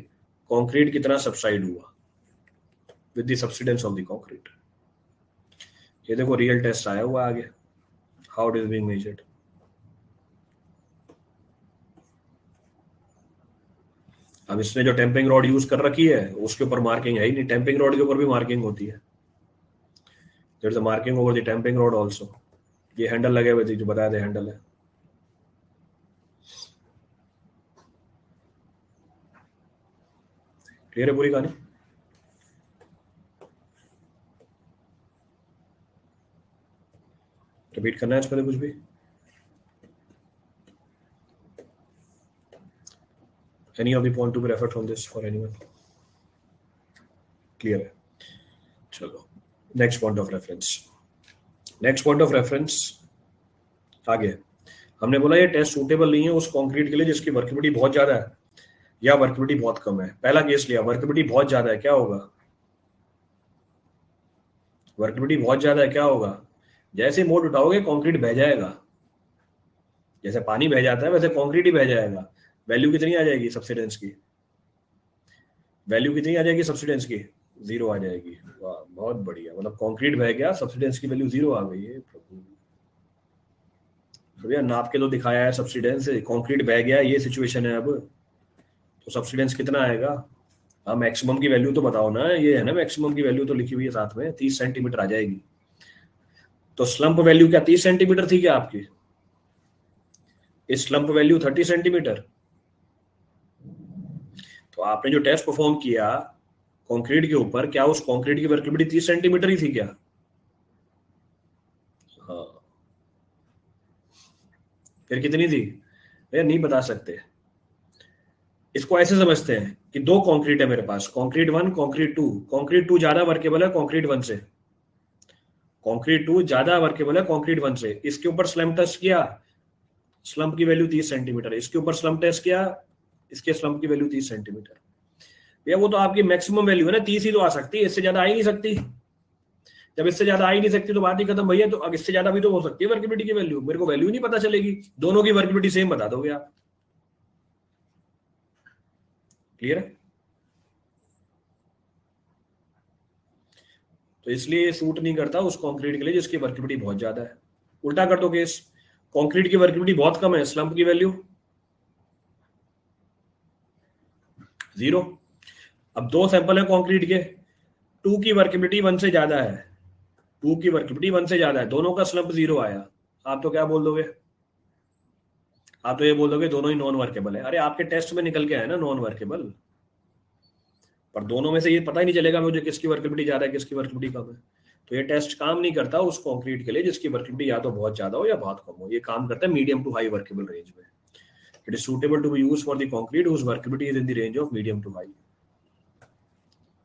कंक्रीट कितना सबसाइड हुआ with the subsidence of the concrete. ये देखो रियल टेस्ट आया हुआ आगे, how it is being measured. अब इसने जो टेम्पिंग रॉड यूज कर रखी है उसके ऊपर मार्किंग है ही नहीं, टेम्पिंग रॉड के ऊपर भी मार्किंग होती है, there is a marking over the tamping rod also. ये हैंडल लगे हुए थे जो बताया था हैंडल है। क्लियर है पूरी कहानी। रिपीट करना है इस पर कुछ भी, any of the point to be referred from this for anyone, clear है। चलो next point of reference, next point of reference आगे हमने बोला ये टेस्ट सूटेबल नहीं है उस कंक्रीट के लिए जिसकी वर्केबिलिटी बहुत ज्यादा है या वर्केबिलिटी बहुत कम है। पहला केस लिया, वर्केबिलिटी बहुत ज्यादा है, क्या होगा, वर्केबिलिटी बहुत ज्यादा है क्या होगा, जैसे मोड उठाओगे कंक्रीट बह जाएगा, जैसे पानी बह जाता है वैसे कंक्रीट ही बह जाएगा। वैल्यू कितनी आ जाएगी सब्सिडेंस की, वैल्यू कितनी आ जाएगी सब्सिडेंस की, 0 आ जाएगी। वाह बहुत बढ़िया, मतलब कंक्रीट बह गया, सब्सिडेंस की वैल्यू 0 आ गई है। प्रभु भैया नाप के तो दिखाया है सब्सिडेंस, कंक्रीट बह गया ये सिचुएशन है। अब तो सब्सिडेंस कितना आएगा, हाँ मैक्सिमम की वैल्यू तो बताओ ना, ये है ना मैक्सिमम की वैल्यू तो लिखी हुई है साथ में, 30 सेंटीमीटर आ जाएगी। तो स्लंप वैल्यू क्या 30 सेंटीमीटर थी क्या आपकी, इस स्लंप वैल्यू 30 सेंटीमीटर। तो आपने जो टेस्ट परफॉर्म किया कंक्रीट के ऊपर, क्या उस कंक्रीट की वर्केबिलिटी 30 सेंटीमीटर ही थी क्या, हाँ फिर कितनी थी भैया, नहीं बता सकते। इसको ऐसे समझते हैं कि दो कंक्रीट है मेरे पास, कंक्रीट 1 कंक्रीट 2, कंक्रीट 2 ज्यादा वर्केबल है कंक्रीट 1 से, कंक्रीट 2 ज्यादा वर्केबल है कंक्रीट 1 से। इसके ऊपर स्लम्प टेस्ट किया, स्लम्प की वैल्यू 30 सेंटीमीटर, इसके ऊपर स्लम्प टेस्ट किया, इसके स्लम्प की वैल्यू 30 सेंटीमीटर। भैया वो तो आपकी मैक्सिमम वैल्यू है ना, 30 ही तो आ सकती है, इससे ज्यादा आ ही नहीं सकती। जब इससे ज्यादा आ ही नहीं सकती तो बात ही खत्म भैया। तो अब इससे ज्यादा भी तो हो सकती है वर्केबिलिटी की वैल्यू, मेरे को वैल्यू नहीं पता चलेगी, दोनों की वर्केबिलिटी सेम बता दोगे आप। क्लियर है? तो इसलिए सूट नहीं करता उस कंक्रीट के लिए जिसकी वर्केबिलिटी बहुत ज्यादा है। उल्टा कर दो केस, कंक्रीट की वर्केबिलिटी बहुत कम है, स्लंप की वैल्यू 0। अब दो सैंपल है कंक्रीट के, 2 की वर्केबिलिटी 1 से ज्यादा है, 2 की वर्केबिलिटी 1 से ज्यादा है, दोनों का स्लंप 0 आया, आप तो क्या बोल दोगे? आप तो ये बोल दोगे दोनों ही नॉन वर्केबल है। अरे आपके टेस्ट में निकल के आया ना नॉन वर्केबल, पर दोनों में से ये पता ही नहीं चलेगा मुझे किसकी वर्केबिलिटी ज्यादा है किसकी वर्केबिलिटी कम है। तो ये टेस्ट काम नहीं करता उस कंक्रीट के लिए जिसकी वर्केबिलिटी या तो बहुत ज्यादा हो या बहुत कम हो, ये काम करता है medium to high workable range में। It is suitable to be used for the concrete whose workability is in the range of medium to high.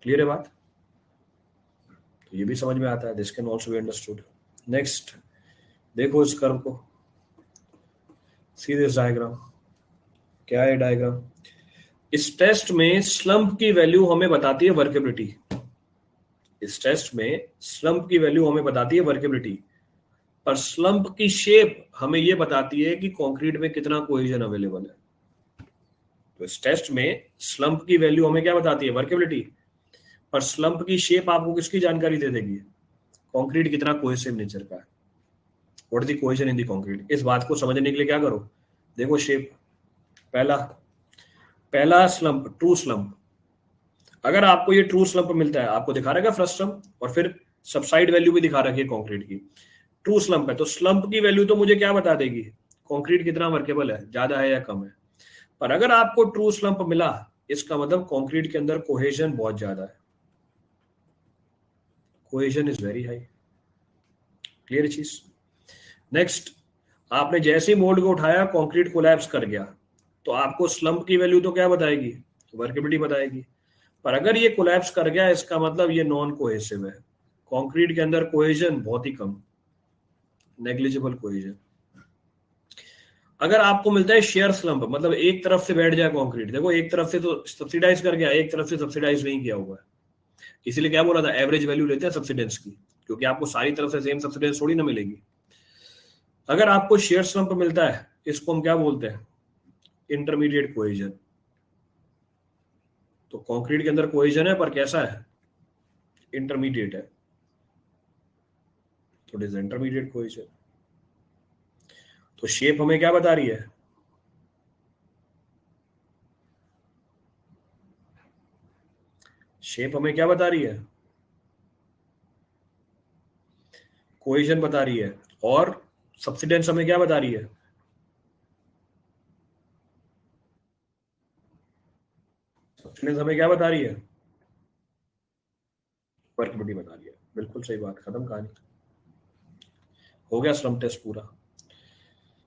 Clear है बात? तो ये भी समझ में आता है, this can also be understood. Next देखो इस कर्व को, सी दिस डायग्राम। क्या है डायग्राम? इस टेस्ट में स्लंप की वैल्यू हमें बताती है वर्केबिलिटी, इस टेस्ट में स्लंप की वैल्यू हमें बताती है वर्केबिलिटी, पर स्लंप की शेप हमें यह बताती है कि कंक्रीट में कितना कोहेजन अवेलेबल है। तो इस टेस्ट में स्लंप की वैल्यू हमें क्या बताती है? वर्केबिलिटी। पर स्लंप की शेप आपको किसकी जानकारी दे देगी? कंक्रीट कितना कोहेसिव नेचर का है, what is the cohesion in the concrete. इस बात को समझने के लिए क्या करो, देखो शेप, पहला पहला स्लंप ट्रू स्लंप, अगर आपको ये ट्रू स्लंप मिलता है, आपको दिखा रखा है फ्रस्टम और फिर सबसाइड वैल्यू भी दिखा रखी है कंक्रीट की, ट्रू स्लंप है तो स्लंप की वैल्यू तो मुझे क्या बता देगी? कंक्रीट कितना वर्केबल है, ज्यादा है या कम है। पर अगर आपको ट्रू स्लंप मिला, इसका मतलब कंक्रीट के अंदर कोहेजन बहुत ज्यादा है, cohesion is very high. Clear चीज? नेक्स्ट, आपने जैसे ही मोल्ड को उठाया कंक्रीट कोलैप्स कर गया, तो आपको स्लंप की वैल्यू तो क्या बताएगी? वर्केबिलिटी बताएगी। पर अगर ये कोलैप्स कर गया, इसका मतलब ये नॉन कोहेसिव है, कंक्रीट के अंदर कोहेजन बहुत ही कम, नेग्लिजिबल कोहेजन। अगर आपको मिलता है शेयर स्लंप, मतलब एक तरफ से बैठ जाए कंक्रीट, देखो एक तरफ से तो सब्सिडाइज कर गया, एक तरफ से सब्सिडाइज नहीं किया हुआ है, इसीलिए क्या बोला था एवरेज वैल्यू लेते हैं सब्सिडेंस की, क्योंकि आपको सारी तरफ से सेम सब्सिडेंस थोड़ी ना मिलेगी। अगर आपको शेयर स्लंप मिलता है, इसको हम क्या बोलते हैं? Intermediate cohesion. तो कंक्रीट के अंदर कोहेजन है पर कैसा है? इंटरमीडिएट है, तो इट इज इंटरमीडिएट कोहेजन। तो शेप हमें क्या बता रही है? शेप हमें क्या बता रही है? कोहेजन बता रही है। और सब्सिडेंस हमें क्या बता रही है? सब्सिडेंस हमें क्या बता रही है? वर्केबिलिटी बता रही है। बिल्कुल सही बात, खत्म कहानी, हो गया स्लम टेस्ट पूरा।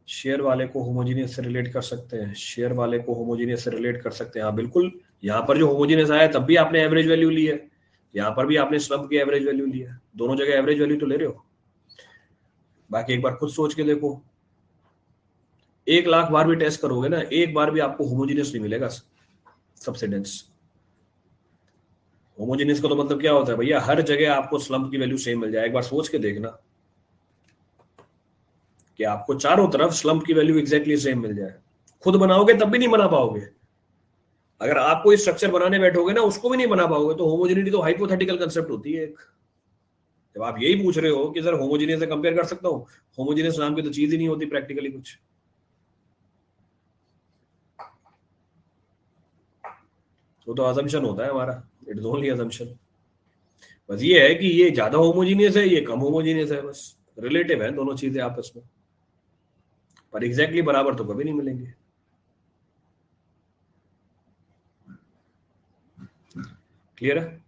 शेयर वाले को होमोजीनियस से रिलेट कर सकते हैं, शेयर वाले को होमोजीनियस से रिलेट कर सकते हैं, हाँ बिल्कुल। यहाँ पर जो होमोजीनियस आया तब भी आपने एवरेज वैल्यू ली है, यहाँ पर भी आपने स्लम्प की एवरेज वैल्यू ली है, दोनों जगह एवरेज वैल्यू तो ले रहे हो। बाकी एक बार खुद सोच के देखो, 1 लाख बार भी टेस्ट करोगे ना, एक बार भी आपको होमोजीनियस नहीं मिलेगा सब्सिडेंस। होमोजीनियस का तो मतलब क्या होता है भैया, हर जगह आपको स्लम्प की वैल्यू सेम मिल जाए। एक बार सोच के देखना कि आपको चारों तरफ स्लम्प की वैल्यू एग्जैक्टली सेम मिल जाए, खुद बनाओगे तब भी नहीं बना पाओगे। अगर आप कोई स्ट्रक्चर बनाने बैठोगे ना, उसको भी नहीं बना पाओगे। तो होमोजेनिटी तो हाइपोथेटिकल कंसेप्ट होती है एक। जब आप यही पूछ रहे हो कि सर होमोजीनियस से कंपेयर कर सकता हूँ, होमोजीनियस नाम की तो चीज ही नहीं होती प्रैक्टिकली कुछ। वो तो अजम्पशन होता है हमारा, इट इज ओनली अजम्पशन। बस ये है कि ये ज्यादा होमोजीनियस है, ये कम होमोजीनियस है, बस रिलेटिव है दोनों चीजें आपस में, पर एग्जैक्टली बराबर तो कभी नहीं मिलेंगे। क्लियर है?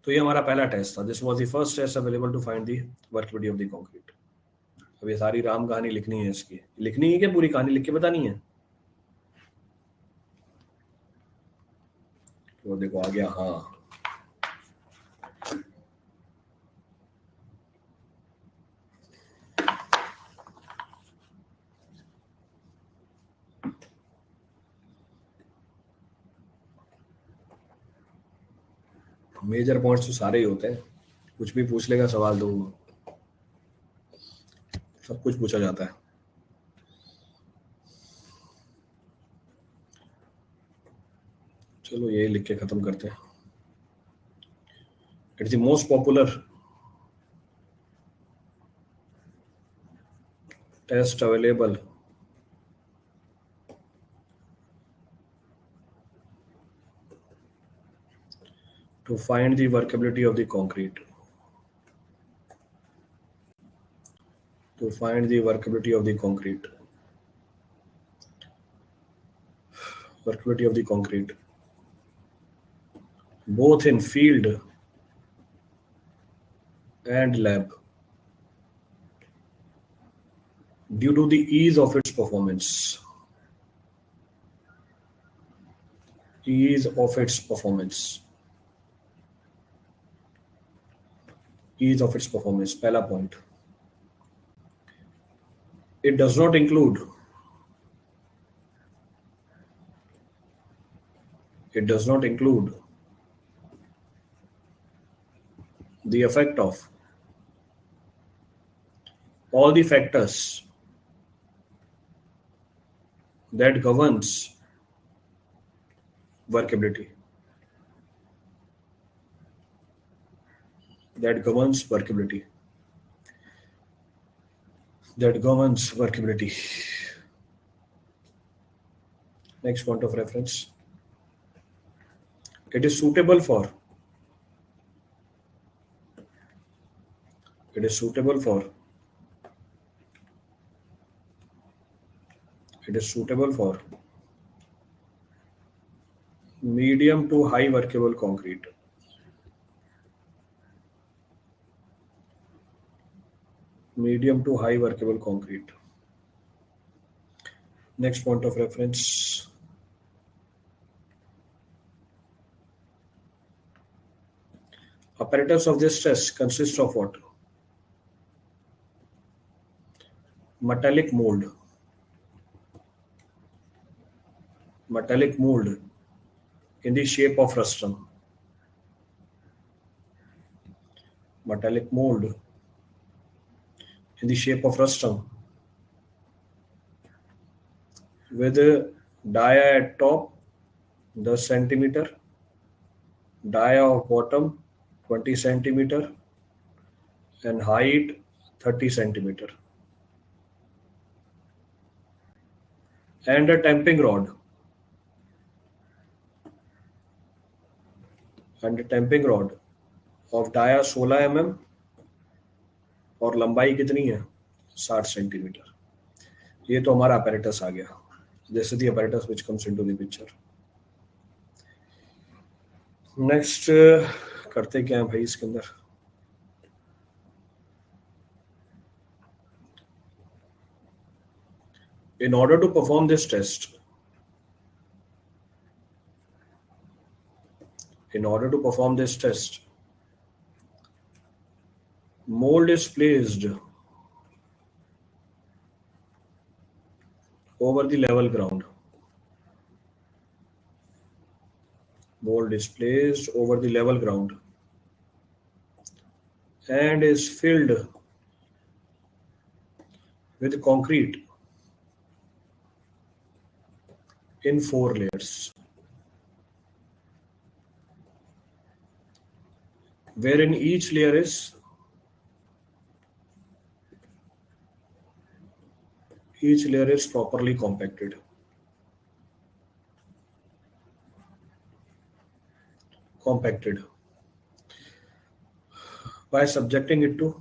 तो ये हमारा पहला टेस्ट था, this was the first test available to find the workability of the concrete. अब ये सारी राम कहानी लिखनी है, इसकी लिखनी है कि पूरी कहानी लिख के बतानी है? तो देखो आ गया, हाँ। मेजर पॉइंट्स तो सारे ही होते हैं, कुछ भी पूछ लेगा सवाल तो सब कुछ पूछा जाता है। चलो यही लिख के खत्म करते हैं। It's the most popular test available to find the workability of the concrete. To find the workability of the concrete. Workability of the concrete. Both in field and lab. Due to the ease of its performance. Ease of its performance. Ease of its performance. Pehla point. It does not include. It does not include the effect of all the factors that governs workability. That governs workability. That governs workability. Next point of reference. It is suitable for. It is suitable for. It is suitable for medium to high workable concrete. Medium to high workable concrete. Next point of reference. Apparatus of this test consists of what? Metallic mold. Metallic mold in the shape of rostrum. Metallic mold in the shape of rostrum with dia at top 10 centimeter, dia of bottom 20 centimeter and height 30 centimeter. And a tamping rod. And a tamping rod of dia 16 mm और लंबाई कितनी है 60 centimetre. ये तो हमारा apparatus आ गया. This is the apparatus which comes into the picture. Next करते क्या है भाई इसके अंदर. In order to perform this test, mold is placed over the level ground. Mold is placed over the level ground and is filled with concrete in 4 layers, wherein each layer is properly compacted. By subjecting it to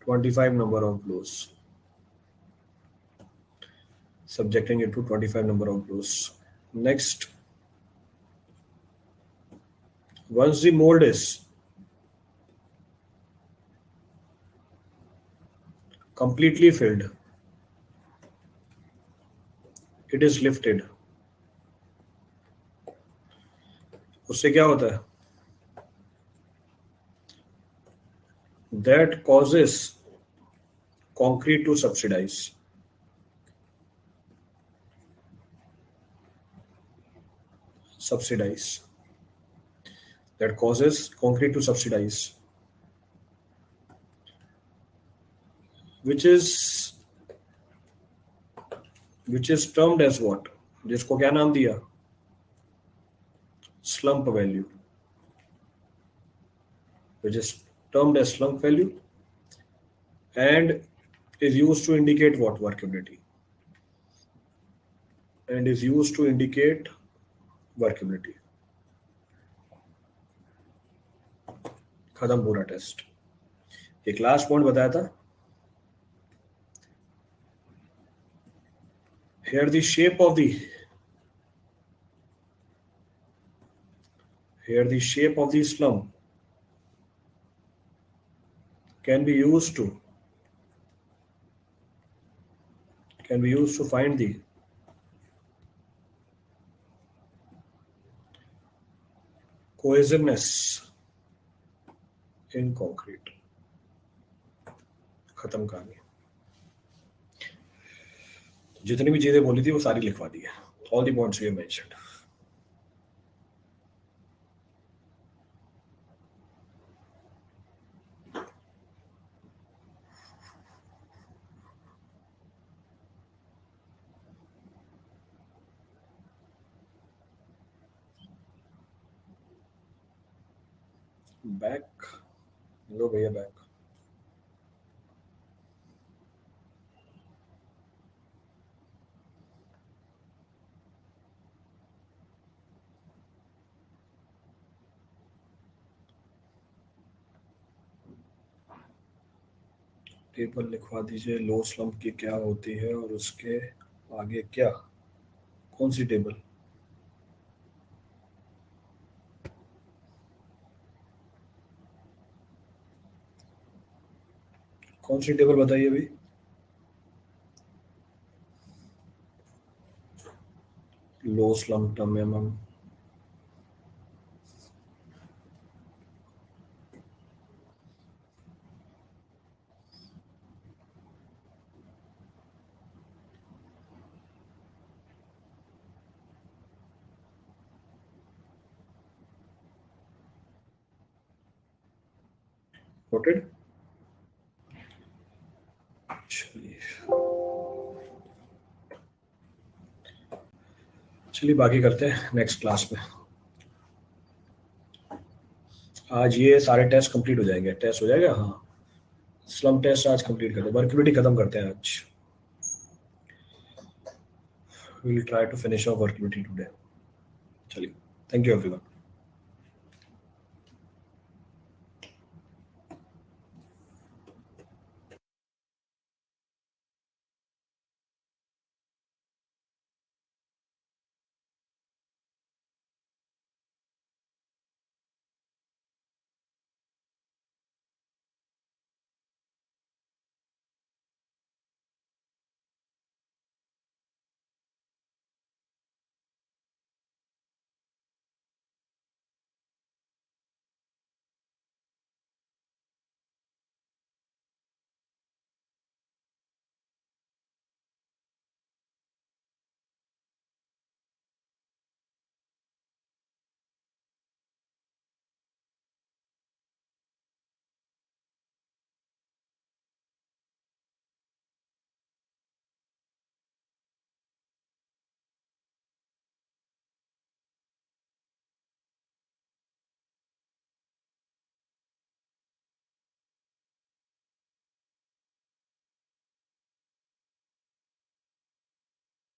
25 number of blows. Subjecting it to 25 number of blows. Next, once the mold is completely filled, it is lifted. उससे क्या होता है? That causes concrete to subsidize. subsidize, that causes concrete to subsidize, which is termed as what, जिसको क्या नाम दिया, slump value, which is termed as slump value and is used to indicate what, workability, and is used to indicate workability. खत्म पूरा test. एक last point बताया था, here the shape of the slump can be used to find the cohesiveness in concrete. खत्म कहानी. जितनी भी चीजें बोली थी वो सारी लिखवा दी है. All the points we have mentioned. Back लो भैया, बैक. टेबल लिखवा दीजिए, लो स्लम्प की क्या होती है और उसके आगे क्या, कौन सी टेबल, कौन सी टेबल बताइए अभी. लो स्लम्प टर्म मैम. नोटेड. चलिए बाकी करते हैं नेक्स्ट क्लास में. आज ये सारे टेस्ट कंप्लीट हो जाएंगे. टेस्ट हो जाएगा, हाँ. स्लम्प टेस्ट आज कंप्लीट करते हैं, वर्किबिलिटी खत्म करते हैं आज. We will try to finish off workability today. चलिए, थैंक यू एवरीवन.